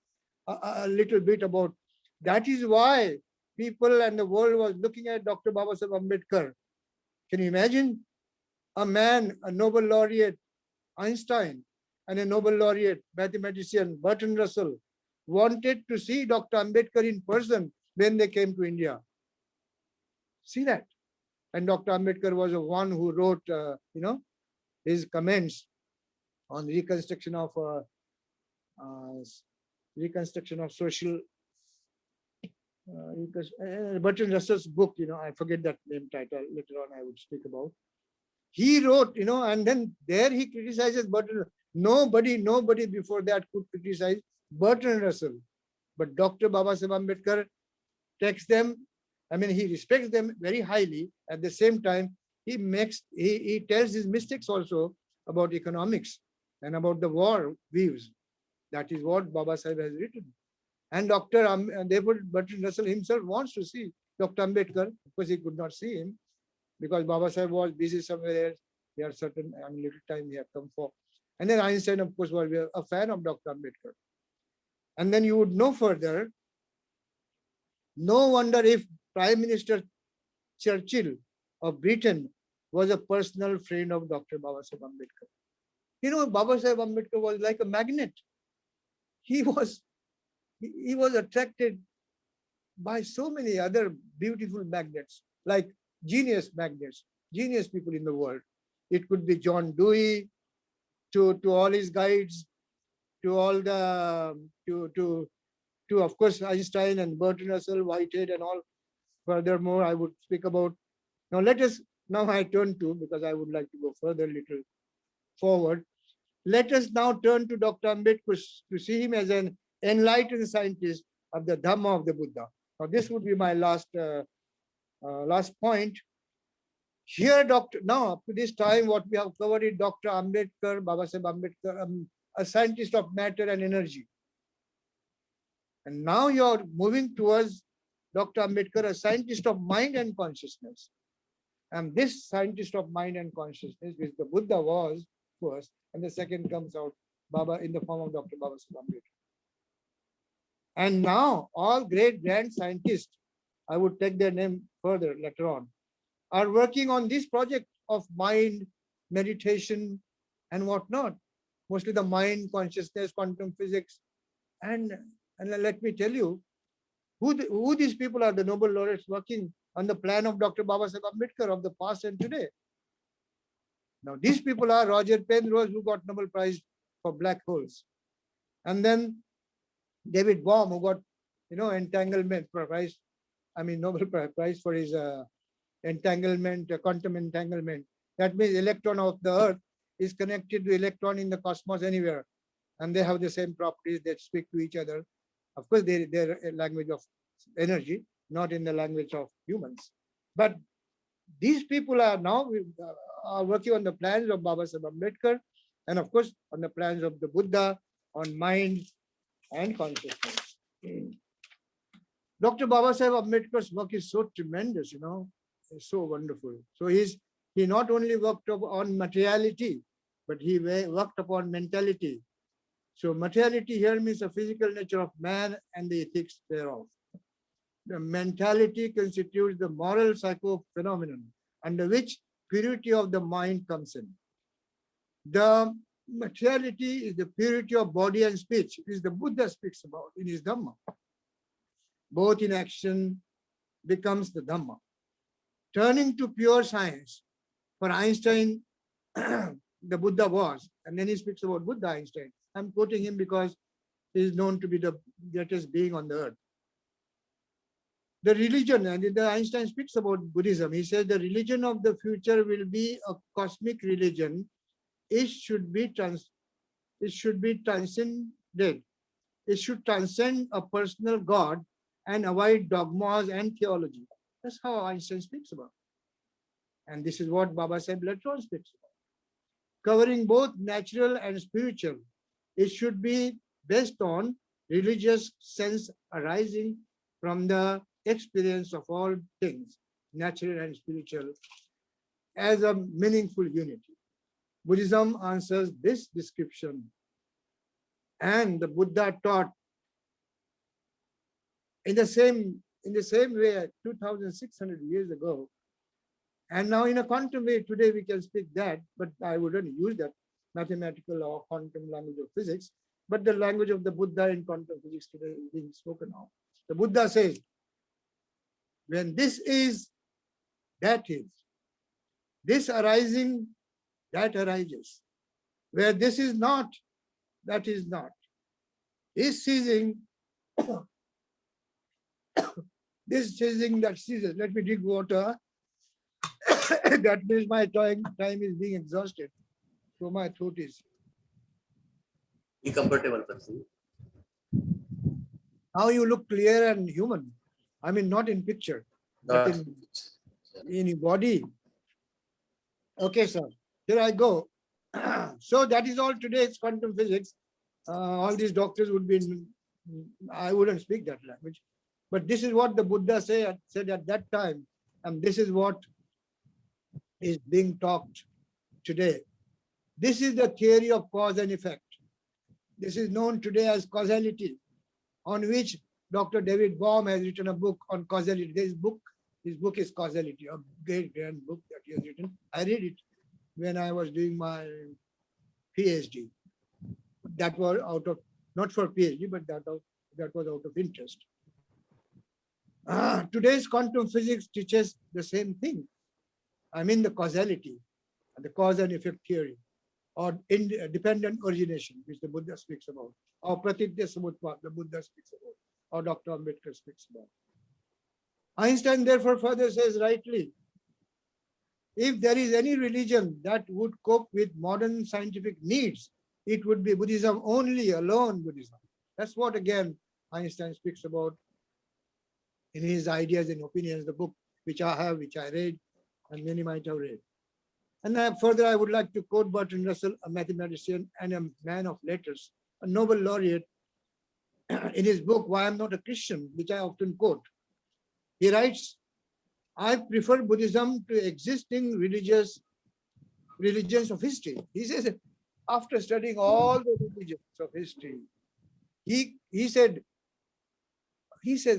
a little bit about that. Is why people and the world was looking at Dr. Babasaheb Ambedkar. Can you imagine a man, a Nobel laureate, Einstein, and a Nobel laureate mathematician, Bertrand Russell, wanted to see Dr. Ambedkar in person when they came to India. See that? And Dr. Ambedkar was the one who wrote, his comments on reconstruction of social. Bertrand Russell's book, I forget that name title. Later on, I would speak about. He wrote, and then there he criticizes Bertrand. Nobody before that could criticize Bertrand Russell, but Dr. Babasaheb Ambedkar takes them. I mean, he respects them very highly. At the same time, he tells his mistakes also about economics and about the war views. That is what Babasaheb has written. And therefore, Bertrand Russell himself wants to see Dr. Ambedkar, because he could not see him, because Babasaheb was busy somewhere else. He had certain little time he had come for. And then Einstein, of course, was a fan of Dr. Ambedkar. And then you would know further, no wonder if Prime Minister Churchill of Britain was a personal friend of Dr. Babasaheb Ambedkar. Babasaheb Ambedkar was like a magnet. He was attracted by so many other beautiful magnets, like genius magnets, genius people in the world. It could be John Dewey, to all his guides, to all the to of course Einstein and Bertrand Russell, Whitehead, and all. Furthermore, I would speak about. Now I turn to, because I would like to go further a little forward. Let us now turn to Dr. Ambedkar to see him as an enlightened scientist of the Dhamma of the Buddha. Now this would be my last point. Here, now up to this time, what we have covered is Dr. Ambedkar, Babasaheb Ambedkar, a scientist of matter and energy. And now you're moving towards Dr. Ambedkar, a scientist of mind and consciousness. And this scientist of mind and consciousness, which the Buddha was first, and the second comes out Baba in the form of Dr. Babasaheb Ambedkar. And now all great grand scientists, I would take their name further later on, are working on this project of mind, meditation, and whatnot. Mostly the mind, consciousness, quantum physics. And let me tell you, who these people are, the Nobel laureates working on the plan of Dr. Babasaheb Ambedkar of the past and today. Now, these people are Roger Penrose, who got Nobel Prize for black holes. And then David Bohm, who got, entanglement prize, Nobel Prize for his entanglement, quantum entanglement. That means electron of the Earth is connected to electron in the cosmos anywhere. And they have the same properties, that speak to each other. Of course, they're a language of energy, not in the language of humans. But these people are now working on the plans of Babasaheb Ambedkar, and of course, on the plans of the Buddha, on mind and consciousness. Dr. Babasaheb Ambedkar's work is so tremendous, it's so wonderful. So he not only worked on materiality, but he worked upon mentality. So materiality here means the physical nature of man and the ethics thereof. The mentality constitutes the moral psycho-phenomenon under which purity of the mind comes in. The materiality is the purity of body and speech, is the Buddha speaks about in his Dhamma. Both in action becomes the Dhamma. Turning to pure science, for Einstein, the Buddha was, and then he speaks about Buddha Einstein. I'm quoting him because he is known to be the greatest being on the earth. The religion, and the Einstein speaks about Buddhism. He says the religion of the future will be a cosmic religion. It should be transcended. It should transcend a personal God and avoid dogmas and theology. That's how Einstein speaks about. And this is what Babasaheb later on speaks about. Covering both natural and spiritual, it should be based on religious sense arising from the experience of all things, natural and spiritual, as a meaningful unity. Buddhism answers this description, and the Buddha taught in the same way 2,600 years ago. And now in a quantum way, today we can speak that, but I wouldn't use that mathematical or quantum language of physics, but the language of the Buddha in quantum physics today is being spoken of. The Buddha says, when this is, that is. This arising, that arises. Where this is not, that is not. This ceasing, this ceasing, that ceases. Let me drink water. That means my time is being exhausted. So my throat is. Be comfortable, person. Now you look clear and human. I mean, not in picture, but in your body. Okay, sir. Here I go. So that is all today's quantum physics. All these doctors would be, I wouldn't speak that language. But this is what the Buddha said at that time. And this is what is being talked today. This is the theory of cause and effect. This is known today as causality, on which Dr. David Bohm has written a book on causality. His book is Causality, a great grand book that he has written. I read it when I was doing my Ph.D. That was out of, not for PhD, but that was out of interest. Today's quantum physics teaches the same thing. I mean the causality, the cause and effect theory, or dependent origination, which the Buddha speaks about, or pratitya samutpa, the Buddha speaks about, or Dr. Ambedkar speaks about. Einstein therefore further says rightly, if there is any religion that would cope with modern scientific needs, it would be Buddhism only, alone Buddhism. That's what again Einstein speaks about in his Ideas and Opinions, the book which I have, which I read, and many might have read. And further, I would like to quote Bertrand Russell, a mathematician and a man of letters, a Nobel laureate, in his book, Why I'm Not a Christian, which I often quote. He writes, I prefer Buddhism to existing religions of history. He says, after studying all the religions of history, he says,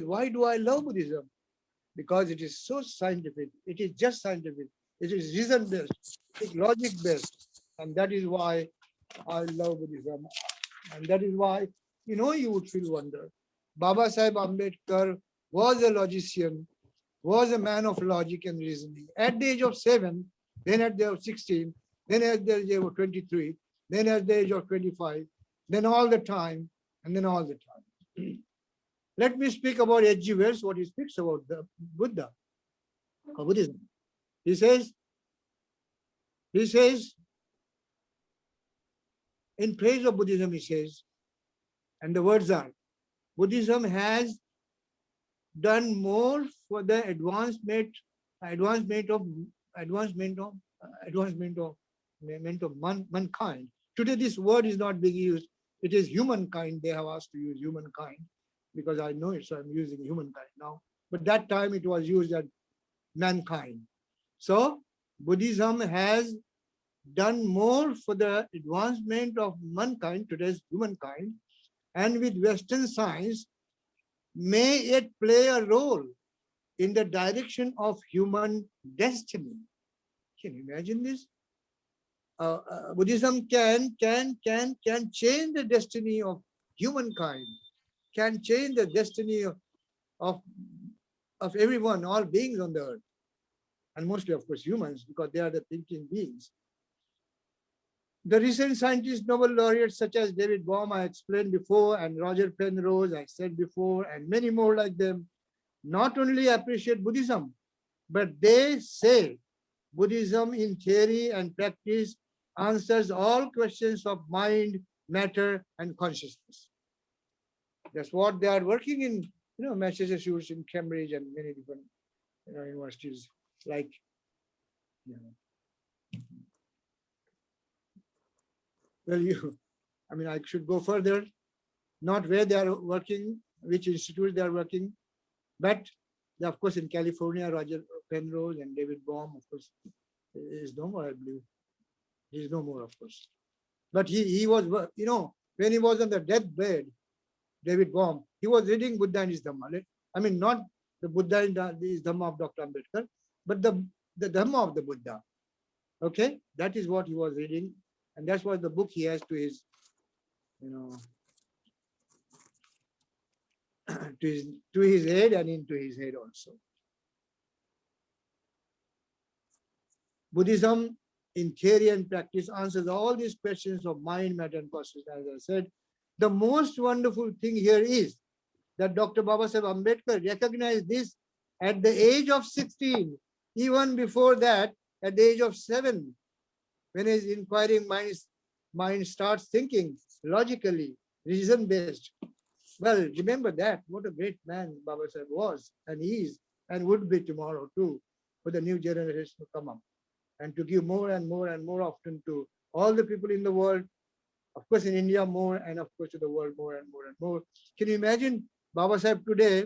why do I love Buddhism? Because it is so scientific. It is just scientific. It is reason-based. It is logic-based. And that is why I love Buddhism. And that is why, you would feel wonder. Babasaheb Ambedkar was a logician, was a man of logic and reasoning. At the age of 7, then at the age of 16, then at the age of 23, then at the age of 25, then all the time, and then all the time. Let me speak about H.G. Wells, what he speaks about the Buddha, or Buddhism. He says, in praise of Buddhism, he says, and the words are, Buddhism has done more for the advancement of mankind. Today, this word is not being used. It is humankind. They have asked to use humankind because I know it, so I'm using humankind now. But that time it was used as mankind. So Buddhism has done more for the advancement of mankind, today's humankind, and with Western science, may it play a role in the direction of human destiny. Can you imagine this? Buddhism can change the destiny of humankind, can change the destiny of everyone, all beings on the earth, and mostly, of course, humans, because they are the thinking beings. The recent scientists, Nobel laureates such as David Bohm, I explained before, and Roger Penrose, I said before, and many more like them, not only appreciate Buddhism, but they say Buddhism in theory and practice answers all questions of mind, matter, and consciousness. That's what they are working in, Massachusetts, in Cambridge, and many different, universities. Like, well, I should go further. Not where they are working, which institute they are working, but of course in California, Roger Penrose and David Bohm, of course, is no more, I believe. He is no more, of course. But he was, when he was on the deathbed, David Bohm, he was reading Buddha and his Dhamma. Not the Buddha and his Dhamma of Dr. Ambedkar, but the Dhamma of the Buddha. Okay, that is what he was reading, and that's what the book he has to his, to his head and into his head also. Buddhism in theory and practice answers all these questions of mind, matter, and consciousness. As I said, the most wonderful thing here is that Dr. Babasaheb Ambedkar recognized this at the age of 16. Even before that, at the age of 7, when his inquiring mind starts thinking logically, reason-based. Well, remember that. What a great man Babasaheb was and is and would be tomorrow too, for the new generation to come up and to give more and more and more often to all the people in the world, of course in India more, and of course to the world more and more and more. Can you imagine Babasaheb today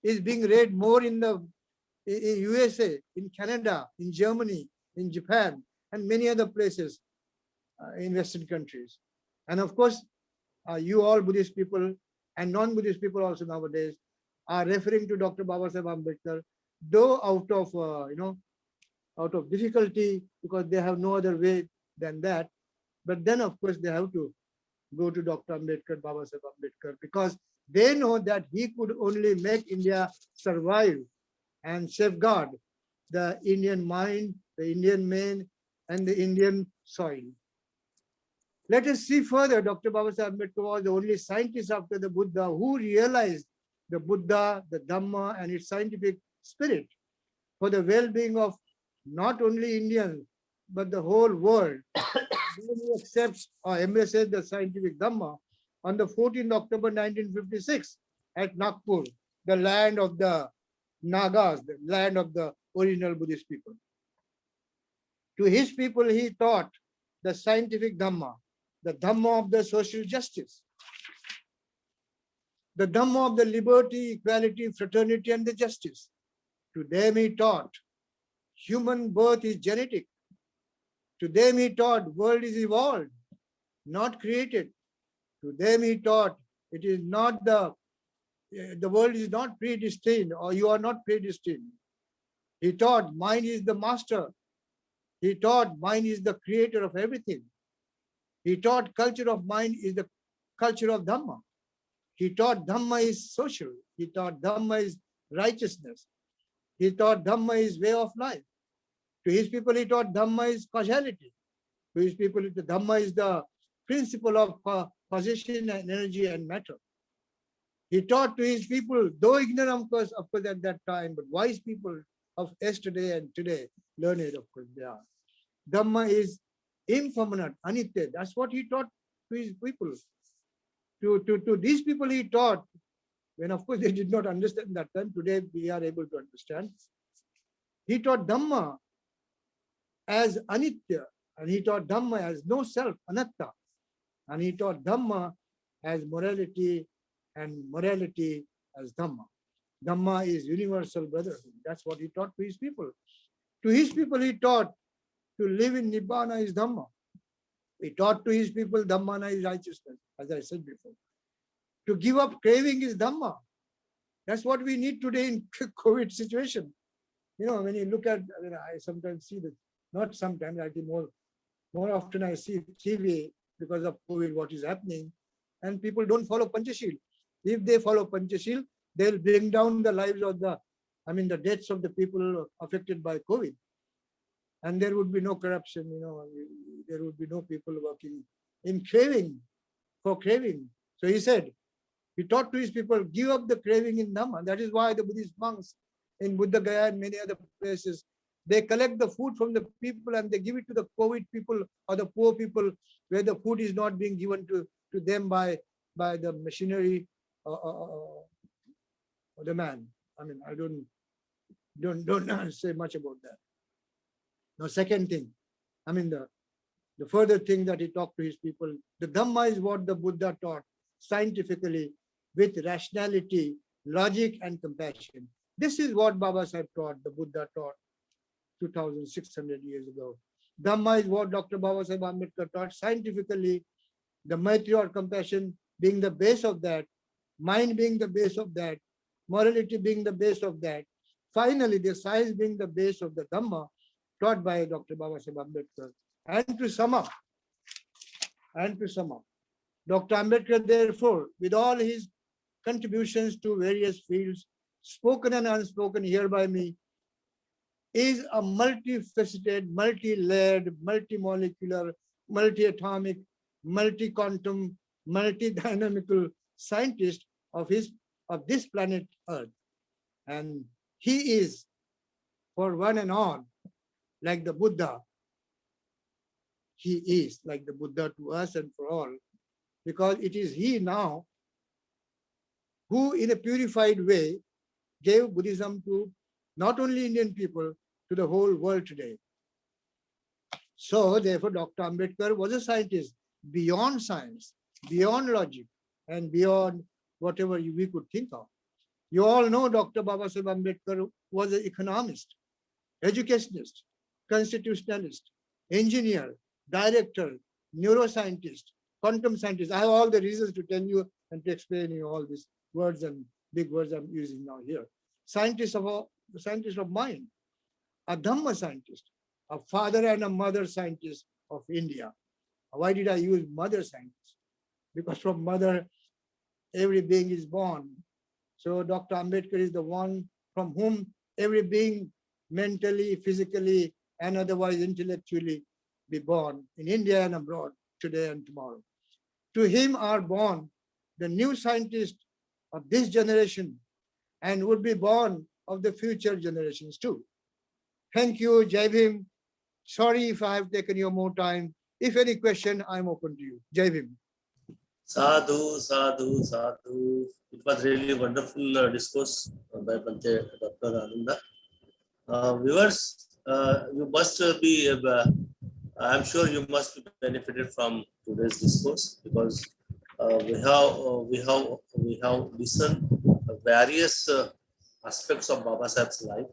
is being read more in USA, in Canada, in Germany, in Japan, and many other places in Western countries. And of course, you all Buddhist people and non-Buddhist people also nowadays are referring to Dr. Babasaheb Ambedkar, though out of difficulty, because they have no other way than that. But then, of course, they have to go to Dr. Ambedkar, Babasaheb Ambedkar, because they know that he could only make India survive and safeguard the Indian mind, the Indian man, and the Indian soil. Let us see further. Dr. Babasaheb Ambedkar was the only scientist after the Buddha who realized the Buddha, the Dhamma, and its scientific spirit for the well-being of not only Indians, but the whole world. He accepts or embraces the scientific Dhamma on the 14th October 1956 at Nagpur, the land of the Nagas, the land of the original Buddhist people. To his people, he taught the scientific Dhamma, the Dhamma of the social justice, the Dhamma of the liberty, equality, fraternity, and the justice. To them he taught human birth is genetic. To them he taught world is evolved, not created. To them he taught it is not the world is not predestined, or you are not predestined. He taught mind is the master. He taught mind is the creator of everything. He taught culture of mind is the culture of Dhamma. He taught Dhamma is social. He taught Dhamma is righteousness. He taught Dhamma is way of life. To his people, he taught Dhamma is causality. To his people, the Dhamma is the principle of causation and energy and matter. He taught to his people, though ignorant, of course, at that time, but wise people of yesterday and today, learned, of course, they are. Dhamma is impermanent, anitya. That's what he taught to his people. To these people he taught, when of course they did not understand that time. Today we are able to understand. He taught Dhamma as anitya, and he taught Dhamma as no self, anatta, and he taught Dhamma as morality, and morality as Dhamma. Dhamma is universal brotherhood. That's what he taught to his people. To his people he taught to live in Nibbana is Dhamma. He taught to his people Dhammana is righteousness, as I said before. To give up craving is Dhamma. That's what we need today in COVID situation. When you look at, I sometimes see that, not sometimes, I think more More often I see TV because of COVID, what is happening, and people don't follow Panchashil. If they follow Panchashil, they'll bring down the lives of the deaths of the people affected by COVID. And there would be no corruption, there would be no people working in craving, for craving. So he said, he taught to his people, give up the craving in Dhamma. That is why the Buddhist monks in Buddha Gaya and many other places, they collect the food from the people and they give it to the COVID people or the poor people where the food is not being given to them by the machinery or the man. I mean, I don't say much about that. Now, second thing, the further thing that he talked to his people, the Dhamma is what the Buddha taught scientifically with rationality, logic, and compassion. This is what Babasaheb taught, the Buddha taught 2,600 years ago. Dhamma is what Dr. Babasaheb Ambedkar taught scientifically, the Maitri or compassion being the base of that, mind being the base of that, morality being the base of that. Finally, the science being the base of the Dhamma taught by Dr. Babasaheb Ambedkar. And to sum up, Dr. Ambedkar, therefore, with all his contributions to various fields, spoken and unspoken here by me, is a multifaceted, multi-layered, multi-molecular, multi-atomic, multi-quantum, multi-dynamical scientist of this planet Earth. And he is, for one and all, like the Buddha. He is like the Buddha to us and for all, because it is he now who, in a purified way, gave Buddhism to not only Indian people, to the whole world today. So, therefore, Dr. Ambedkar was a scientist beyond science, beyond logic, and beyond whatever we could think of. You all know Dr. Babasaheb Ambedkar was an economist, educationist, constitutionalist, engineer, director, neuroscientist, quantum scientist. I have all the reasons to tell you and to explain you all these words and big words I'm using now here. Scientist of mind, a Dhamma scientist, a father and a mother scientist of India. Why did I use mother scientist? Because from mother, every being is born. So Dr. Ambedkar is the one from whom every being mentally, physically, and otherwise intellectually be born in India and abroad today and tomorrow. To him are born the new scientists of this generation and would be born of the future generations too. Thank you, Jai Bhim. Sorry if I have taken you more time. If any question, I'm open to you. Jai Bhim. Sadhu, sadhu, sadhu. It was really wonderful discourse by Dr. Ananda. Viewers, you must be, I'm sure you must be benefited from today's discourse because we have listened various aspects of Babasaheb's life.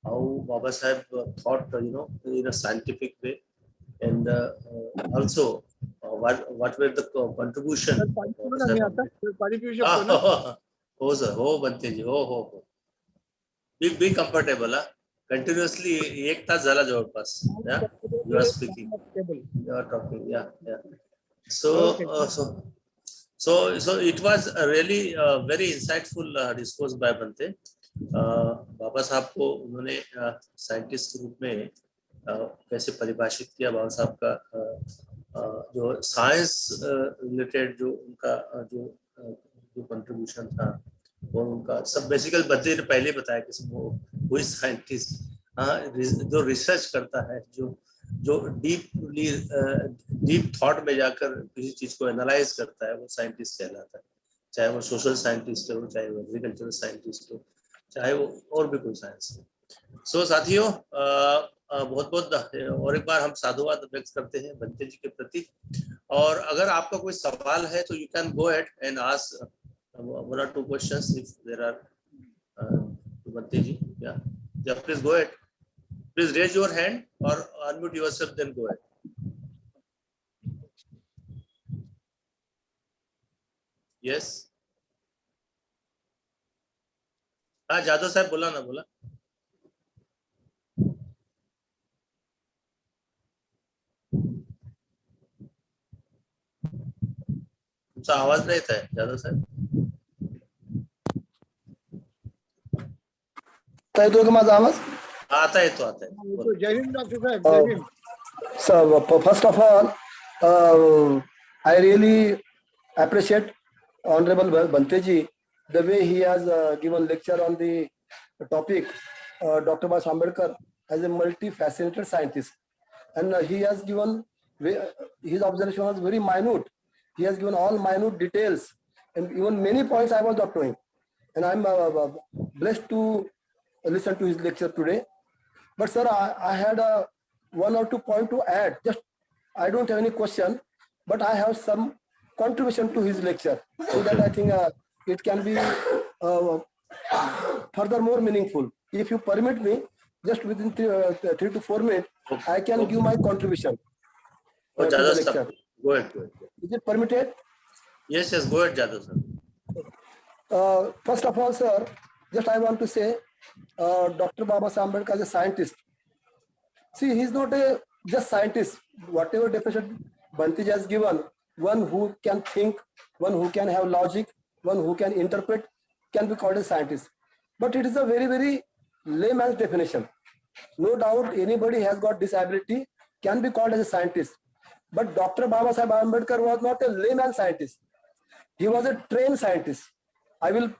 How Babasaheb thought, in a scientific way, and also what were the contribution. हो sir हो बनते जी हो be comfortable. Continuously 1 तास झाला जवळपास. Yeah, you are speaking, you are talking. Yeah. So it was a really very insightful discourse by Bante. बाबा साहब को उन्होंने scientist के रूप में कैसे परिभाषित किया. बाबा साहब का जो साइंस रिलेटेड जो उनका जो कंट्रीब्यूशन था और उनका सब बेसिकल बच्चे ने पहले बताया कि वो साइंटिस्ट जो रिसर्च करता है, जो डीप थॉट में जाकर किसी चीज को एनालाइज करता है, वो साइंटिस्ट कहलाता है. चाहे वो सोशल साइंटिस्ट हो, चाहे वो एग्रीकल्चरल साइंटिस्ट हो, चाहे वो और भी कोई साइंस हो. सो साथियों, बहुत बहुत और एक बार हम साधुवाद व्यक्त करते हैं बंते जी के प्रति. और अगर आपका कोई सवाल है तो you can go ahead and ask 1 or 2 questions if there are to Bante ji. Yeah, please go ahead. Please raise your hand or unmute yourself, then go ahead. Yes. Jadhav साहब बोला ना बोला. तुमचा आवाज नाही येत आहे जाधव साहेब. आता येतोय का माझा आवाज? आता येतो आता येतो. बोला. जय हिंद डॉक्टर साहेब, जय Hind. So first of all, I really appreciate Honorable Banteji the way he has given lecture on the topic Dr. Babasaheb Ambedkar as a multifaceted scientist, and he has given his observation was very minute. He has given all minute details, and even many points I was not knowing, and I'm blessed to listen to his lecture today. But sir, I had one or two points to add. Just I don't have any question, but I have some contribution to his lecture, so that I think it can be furthermore meaningful. If you permit me, just within 3 to 4 minutes, I can give my contribution to the Jadhav lecture. sir, go ahead. Is it permitted? Yes, go ahead, Jadhav sir. First of all, sir, just I want to say, Dr. Babasaheb Ambedkar is a scientist. See, he's not a just scientist. Whatever definition Bantiji has given, one who can think, one who can have logic, one who can interpret, can be called a scientist. But it is a very, very layman's definition. No doubt anybody has got this ability, can be called as a scientist. But Dr. Babasaheb Ambedkar was not a layman scientist. He was a trained scientist. I will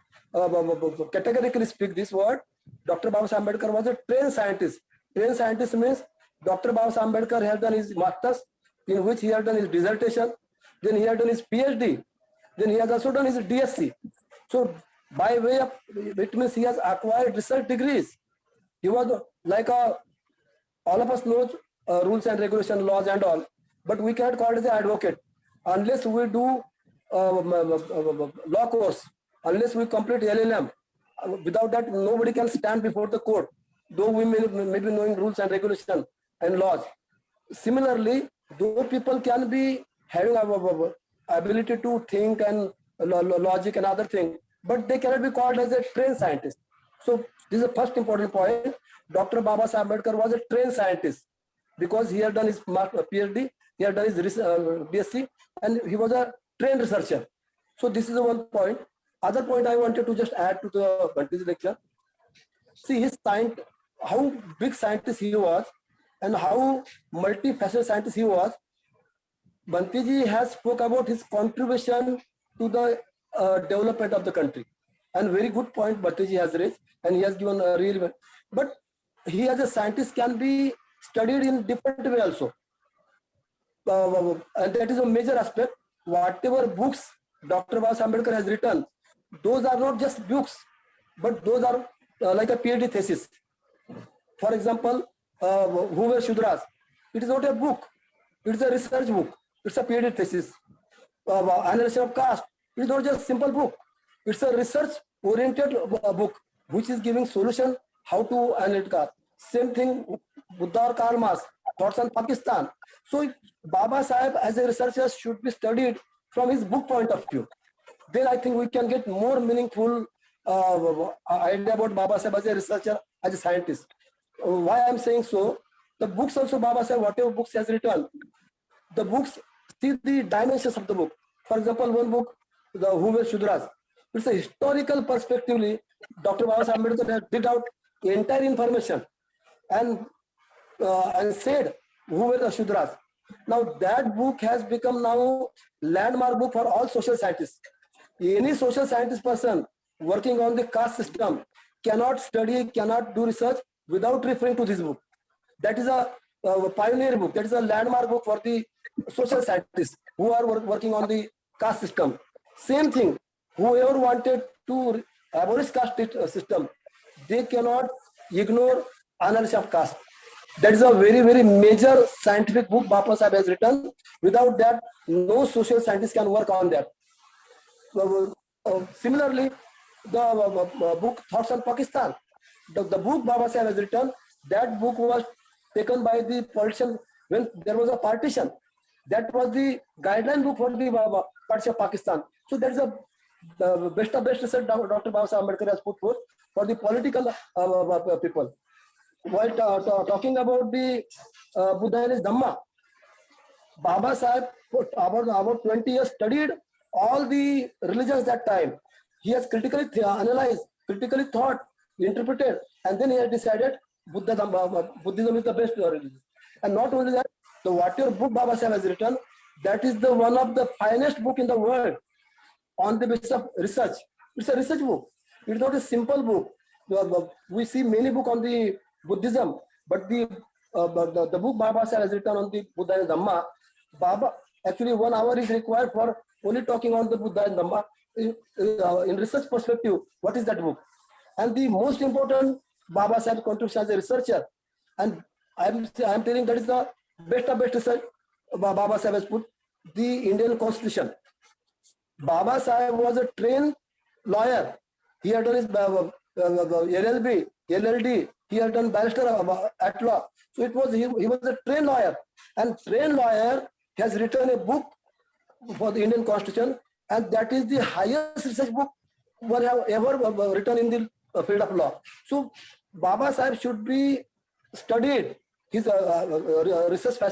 categorically speak this word. Dr. Babasaheb Ambedkar was a trained scientist. Trained scientist means Dr. Babasaheb Ambedkar has done his masters, in which he has done his dissertation, then he has done his Ph.D, then he has also done his DSc. So by way of, it means he has acquired research degrees. He was like all of us knows rules and regulation, laws and all, but we cannot call it as an advocate unless we do law course, unless we complete LLM. Without that, nobody can stand before the court, though we may be knowing rules and regulation and laws. Similarly, though people can be having ability to think and logic and other things, but they cannot be called as a trained scientist. So this is the first important point. Dr. Babasaheb Ambedkar was a trained scientist because he had done his PhD, he had done his BSc, and he was a trained researcher. So this is the one point. Other point I wanted to just add to the Banteji lecture. See his science, how big scientist he was, and how multifaceted scientist he was. Banteji has spoke about his contribution to the development of the country, and very good point Banteji has raised, and he has given a real. But he as a scientist can be studied in different way also, and that is a major aspect. Whatever books Dr. Babasaheb Ambedkar has written, those are not just books, but those are like a PhD thesis. For example, Who Were Shudras? It is not a book, it is a research book, it's a PhD thesis. Analysis of caste, it is not just simple book, it's a research oriented book which is giving solution how to analyze caste. Same thing, Buddha or Karl Marx, thoughts on Pakistan. So Babasaheb as a researcher should be studied from his book point of view. Then I think we can get more meaningful idea about Babasaheb as a researcher, as a scientist. Why I'm saying so? The books also Babasaheb, whatever books he has written, the books see the dimensions of the book. For example, one book, the Who Were Shudras, it's a historical perspectively. Dr. Babasaheb Ambedkar has dig out the entire information and said who were the Shudras. Now that book has become now landmark book for all social scientists. Any social scientist person working on the caste system cannot study, cannot do research without referring to this book. That is a pioneer book. That is a landmark book for the social scientists who are working on the caste system. Same thing, whoever wanted to abolish caste system, they cannot ignore analysis of caste. That is a very, very major scientific book Babasaheb has written. Without that, no social scientist can work on that. Similarly, the book Thoughts on Pakistan, the book Babasaheb has written, that book was taken by the politician when there was a partition. That was the guideline book for the partition of Pakistan. So that is the best of best research Dr. Babasaheb Ambedkar has put forth for the political people. While talking about the Buddha and his Dhamma, Babasaheb for about 20 years studied all the religions that time. He has critically analyzed, critically thought, interpreted, and then he has decided Buddhism is the best religion. And not only that, the whatever book Babasaheb has written, that is the one of the finest book in the world on the basis of research. It's a research book. It's not a simple book. We see many books on the Buddhism, but the book Babasaheb has written on the Buddha and Dhamma, actually 1 hour is required for only talking on the Buddha and Dhamma. In research perspective, what is that book? And the most important Babasaheb's contribution as a researcher, and I'm telling that is the best of best research Babasaheb has put, the Indian Constitution. Babasaheb was a trained lawyer. He had done his LLB, LLD. He had done barrister at law. So he was a trained lawyer, and trained lawyer has written a book for the Indian Constitution, and that is the highest research book one have ever written in the field of law. So Babasaheb should be studied. His research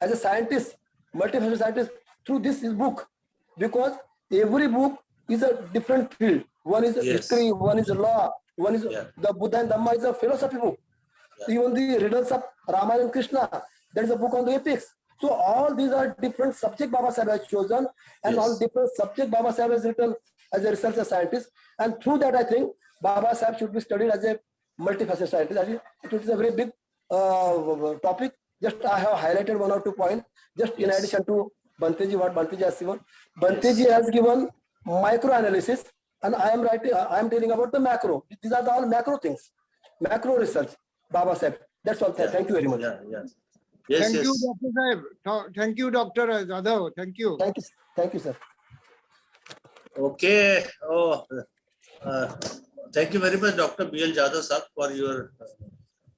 as a scientist, multifaceted scientist, through this book, because every book is a different field. One is history, one is law, one is the Buddha and Dhamma is a philosophy book. Even the riddles of Ramayana and Krishna, there is a book on the epics. So all these are different subject Babasaheb has chosen, and on different subject Babasaheb has written as a researcher scientist. And through that, I think Babasaheb should be studied as a multifaceted scientist. It is a very big topic. Just I have highlighted 1 or 2 points. Just in addition to Banteji, what Banteji has given. Banteji has given micro analysis, and I am telling about the macro. These are all macro things, macro research. Babasaheb. That's all. Thank you very much. Thank you, Dr. Saheb. Thank you, Dr. Jadhav. Thank you. Thank you, sir. Okay. Thank you very much, Dr. B.L. Jadhav sir, for your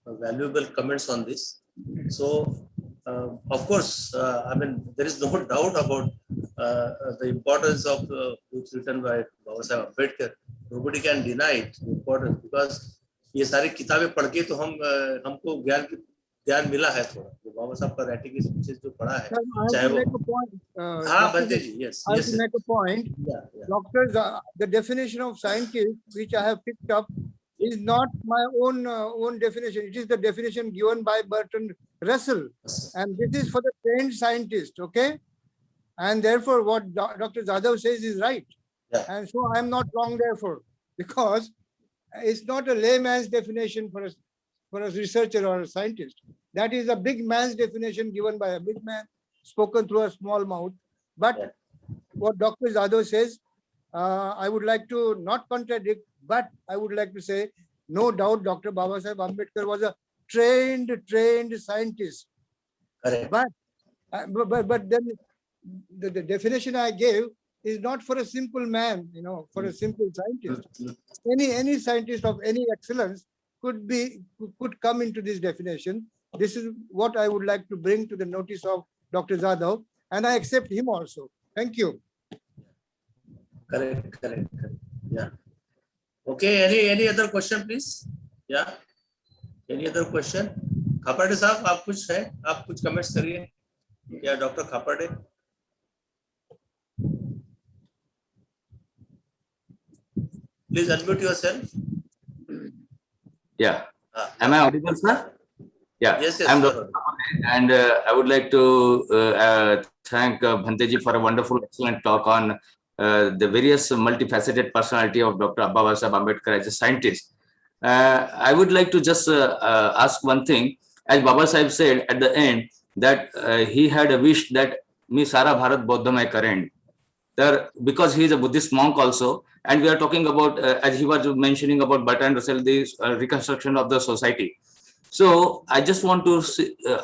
valuable comments on this. So, of course, I mean, there is no doubt about the importance of books written by Babasaheb Ambedkar. Nobody can deny it, the importance, because ये सारी किताबें पढ़ के तो हमको ज्ञान मिला है थोड़ा, जो बाबा साहब का राइटिंग स्पीचेस जो पढ़ा है, चाहे वो हाँ बनते जी, yes, I will make a point. Doctors, the definition of scientist which I have picked up is not my own definition. It is the definition given by Bertrand Russell, and this is for the trained scientist. Okay, and therefore what Dr. Jadhav says is right, and so I am not wrong therefore, because it's not a layman's definition for a researcher or a scientist. That is a big man's definition given by a big man, spoken through a small mouth. But what Dr. Jadhav says, I would like to not contradict, but I would like to say, no doubt Dr. Babasaheb Ambedkar was a trained scientist. Correct. But then the definition I gave is not for a simple man, for a simple scientist. Any scientist of any excellence could come into this definition. This is what I would like to bring to the notice of Dr. Jadhav, and I accept him also. Thank you. Correct. Yeah. Okay. Any other question, please? Yeah. Any other question? Khapade साहब, आप कुछ है? आप कुछ comments करिए. Yeah, Dr. Khapade. Please unmute yourself. Yeah. Am I audible, sir? Yeah. Yes. I'm Dr. And I would like to thank Bhanteji for a wonderful, excellent talk on the various multifaceted personality of Dr. Babasaheb Ambedkar as a scientist. I would like to just ask one thing. As Babasaheb said at the end that he had a wish that me Sara Bharat Bodhamay Karend. Because he is a Buddhist monk also, and we are talking about, as he was mentioning about Bertrand Russell, the reconstruction of the society. So I just want to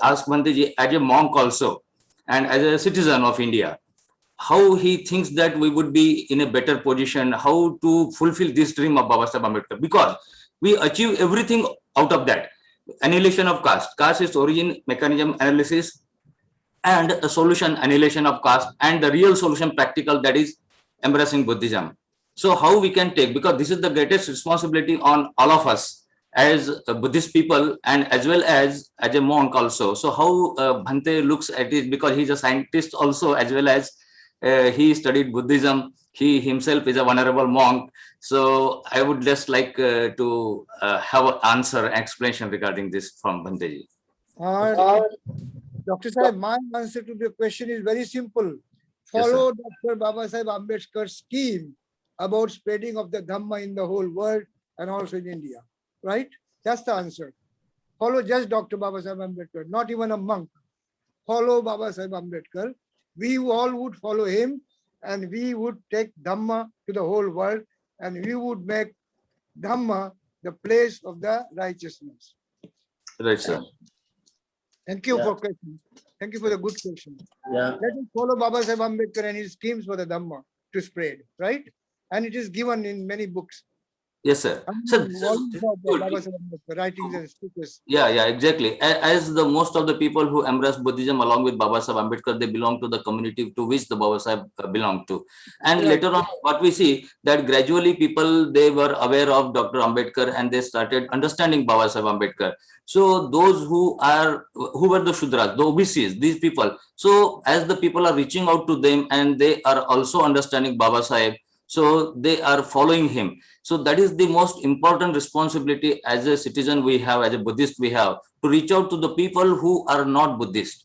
ask Bhanteji, as a monk also, and as a citizen of India, how he thinks that we would be in a better position, how to fulfill this dream of Babasaheb Ambedkar, because we achieve everything out of that. Annihilation of caste. Caste is origin, mechanism, analysis, and a solution, annihilation of caste, and the real solution, practical, that is embracing Buddhism. So how we can take, because this is the greatest responsibility on all of us as Buddhist people and as well as a monk also. So how Bhante looks at it, because he's a scientist also as well as he studied Buddhism. He himself is a venerable monk. So I would just like to have an answer, explanation regarding this from Bhanteji. Dr. Sahib, my answer to the question is very simple. Follow Dr. Babasaheb Ambedkar's scheme about spreading of the Dhamma in the whole world and also in India. Right? That's the answer. Follow just Dr. Babasaheb Ambedkar, not even a monk. Follow Babasaheb Ambedkar. We all would follow him, and we would take Dhamma to the whole world, and we would make Dhamma the place of the righteousness. Right, sir. Thank you for question. Thank you for the good question. Yeah. Let us follow Babasaheb Ambedkar and his schemes for the Dhamma to spread, right? And it is given in many books. Yes, sir. Sir, this is good. Babasaheb Ambedkar writings and speeches. Yeah, exactly. As the most of the people who embrace Buddhism along with Babasaheb Ambedkar, they belong to the community to which the Babasaheb belonged to. And later on, what we see that gradually people, they were aware of Dr. Ambedkar and they started understanding Babasaheb Ambedkar. So those who were the Shudras, the OBCs, these people. So as the people are reaching out to them and they are also understanding Babasaheb, so they are following him. So that is the most important responsibility as a citizen we have, as a Buddhist we have, to reach out to the people who are not Buddhist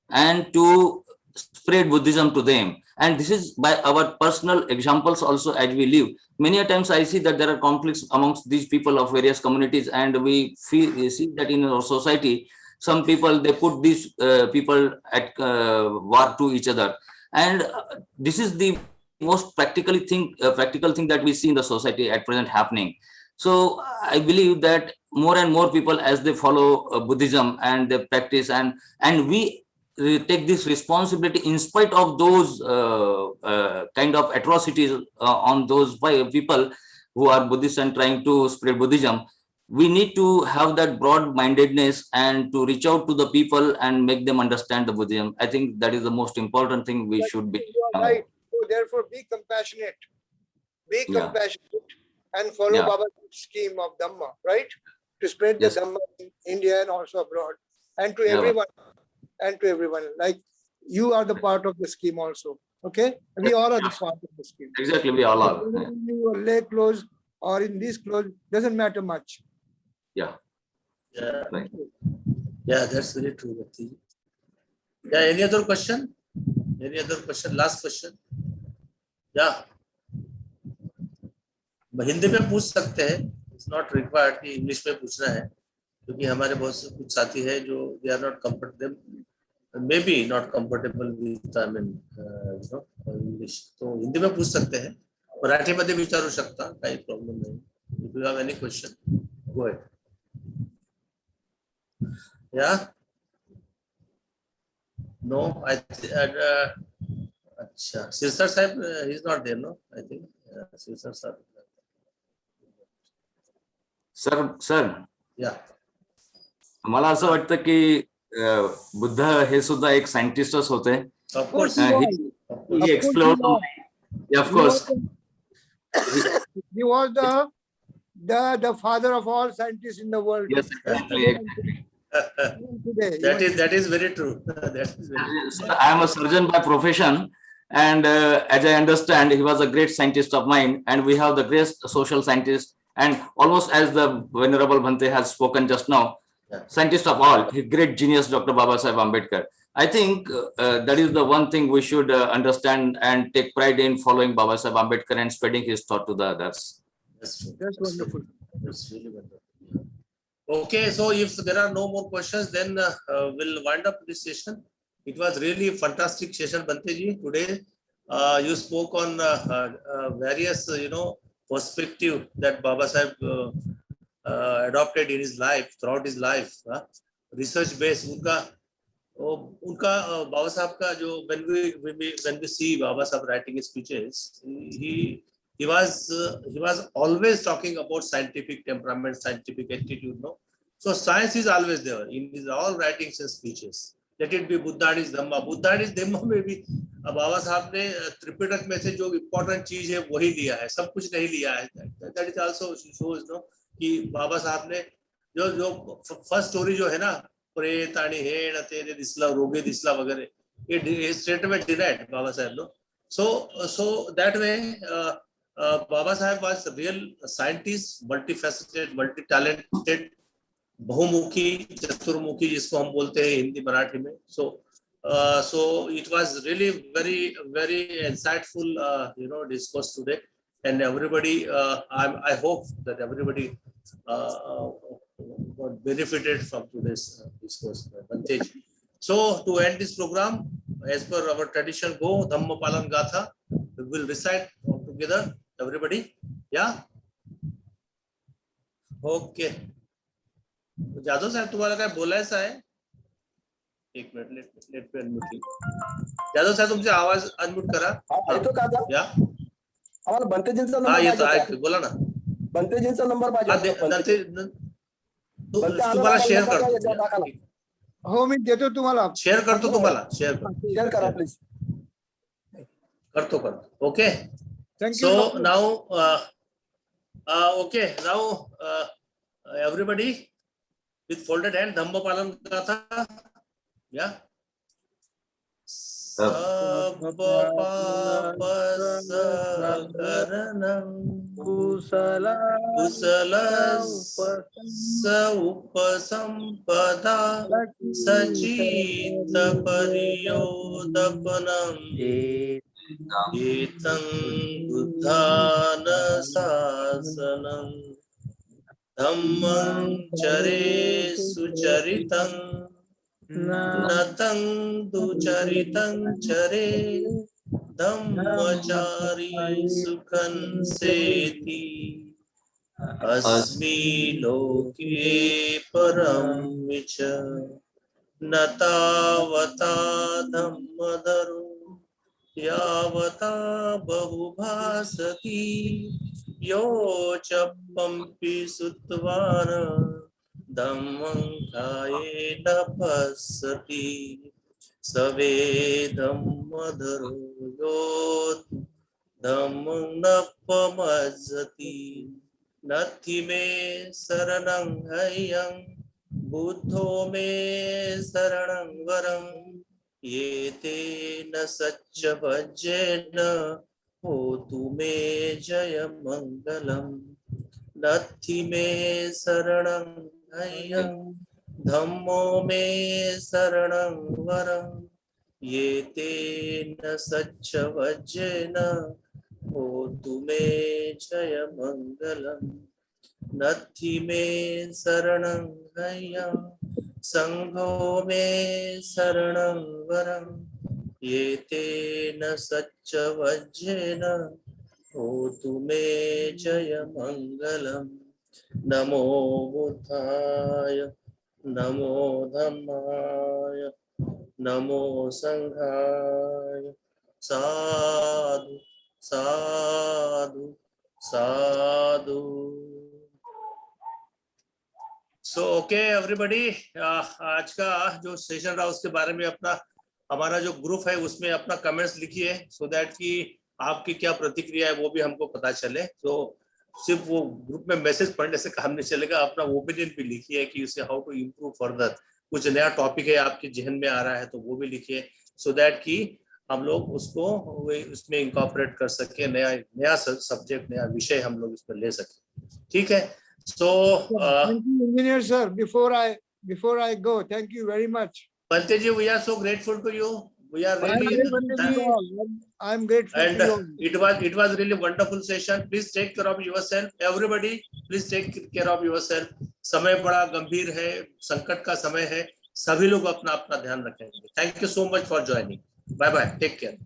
and to spread Buddhism to them. And this is by our personal examples also as we live. Many a times I see that there are conflicts amongst these people of various communities, and we see that in our society, some people, they put these people at war to each other. And this is the most practical thing that we see in the society at present happening. So I believe that more and more people, as they follow Buddhism and they practice, and we take this responsibility in spite of those kind of atrocities on those people who are Buddhists and trying to spread Buddhism. We need to have that broad-mindedness and to reach out to the people and make them understand the Buddhism. I think that is the most important thing we should be. Right. So therefore, be compassionate. Be compassionate and follow Baba's scheme of Dhamma, right? To spread the Dhamma in India and also abroad, and to everyone. And to everyone. Like you are the part of the scheme also. Okay? We all are the part of the scheme. Exactly, we all are. Your leg clothes or in these clothes doesn't matter much. Yeah, that's very true. Yeah, any other question? Any other question? Last question. Yeah. Hindi में पूछ सकते हैं. It's not required कि English में पूछना है, क्योंकि हमारे बहुत से कुछ साथी हैं जो they are not comfortable, maybe not comfortable with English. तो हिंदी में पूछ सकते हैं. मराठी मध्ये विचारू शकता, काही प्रॉब्लेम नाही. If you have any question, go ahead. Yeah. No, अच्छा, Siddhartha साहब, he is not there, no? I think Siddhartha sir. Sir. Yeah. मला असं वाटतं की बुद्ध हे सुद्धा एक सायंटिस्टच होते. Of course. He explored. Yeah, of course. He was the father of all scientists in the world. Yes, exactly. That is very true. That is very true. I am a surgeon by profession, and as I understand, he was a great scientist of mine, and we have the great social scientist, and almost as the Venerable Bhante has spoken just now, scientist of all, great genius, Dr. Babasaheb Ambedkar. I think that is the one thing we should understand and take pride in, following Babasaheb Ambedkar and spreading his thought to the others. That's true. That's wonderful. That's really wonderful. Okay, so if there are no more questions, then we'll wind up this session. It was really a fantastic session, Bhanteji. Today, you spoke on various, perspective that Babasaheb adopted in his life, throughout his life. Research based, उनका बाबा साहब का जो when we see Babasaheb writing his speeches, he was always talking about scientific temperament, scientific attitude. No, so science is always there in his all writings and speeches. Let it be Buddha and his Dhamma. Buddha and his Dhamma में भी बाबा साहब ने त्रिपिटक में से जो important चीज है वही लिया है, सब कुछ नहीं लिया है. That is also shows कि बाबा साहब ने जो first story जो है ना, प्रेत आणि हेण तेरे दिसला रोगे दिसला वगैरे, ये स्टेटमेंट डिनाइड बाबा साहब no. So that way, Babasaheb was a real scientist, multifaceted, multi-talented, बहुमुखी, चतुर्मुखी जिसको हम बोलते हैं हिंदी मराठी में. So it was really very insightful, discourse today, and everybody, I hope that everybody got benefited from today's discourse. So to end this program, as per our tradition, go Dhamma Palan Gatha. We will recite together, everybody. Yeah. Okay. Jadav साहब तुम्हाला काय बोलायचं आहे? एक minute, let me unmute. Jadhav साहेब तुमचा आवाज unmute करा. येतो का आता? या आम्हाला बंतेजींचा नंबर हा येतो, पाहिजे. ऐक, बोला ना. बंतेजींचा नंबर पाहिजे. तुम्हाला शेअर करतो. हो मी देतो तुम्हाला. शेअर करतो तुम्हाला. शेअर करा प्लीज. करतो. Okay. Thank you. So now, okay, now everybody with folded hand, Dhamma Palan Gatha. Yeah. Sabba papasakaranam kusala upasampada sajita pariyodapanam etam buddhana sasanam dhammam chare sucharitam natang ducharitam chare dhammachari sukhan seti asmi loke param vicha natavata dhammadharu yavata bahubhasati yo chappampi sutvana dhammam kayena passati save dhammadharo yo dhammam nappamajjati nathi me saranam hayam buddho me saranam varam yete na sacca vajjena hotu me jaya mangalam nathi me saranam hayam dhammo me saranam varam yete na sacca vajjena hotu me jaya mangalam nathi me saranam hayam sangho me saranam varam yete na sacca vajjena hotu me jaya mangalam namo buddhaya namo dhammaya namo sanghaya sadhu sadhu sadhu. So okay everybody, आज का जो session रहा उसके बारे में अपना हमारा जो ग्रुप है उसमें अपना कमेंट्स लिखिए, सो दैट कि आपकी क्या प्रतिक्रिया है वो भी हमको पता चले. तो सिर्फ वो ग्रुप में मैसेज पढ़ने से काम नहीं चलेगा, अपना ओपिनियन भी लिखिए कि उसे हाउ टू इम्प्रूव फर्दर. कुछ नया टॉपिक है आपके जहन में आ रहा है तो वो भी लिखिए, सो दैट कि हम लोग उसको उसमें इंकॉर्पोरेट कर सके, नया सब्जेक्ट, नया विषय हम लोग इसमें ले सके. ठीक है. So thank you, engineer sir. Before I go, thank you very much. Bhante ji, we are so grateful to you. We are really I'm grateful and to you. it was really wonderful session. Please take care of yourself. Everybody, please take care of yourself. समय बड़ा गंभीर है, संकट का समय है, सभी लोग अपना ध्यान रखेंगे. Thank you so much for joining. Bye bye. Take care.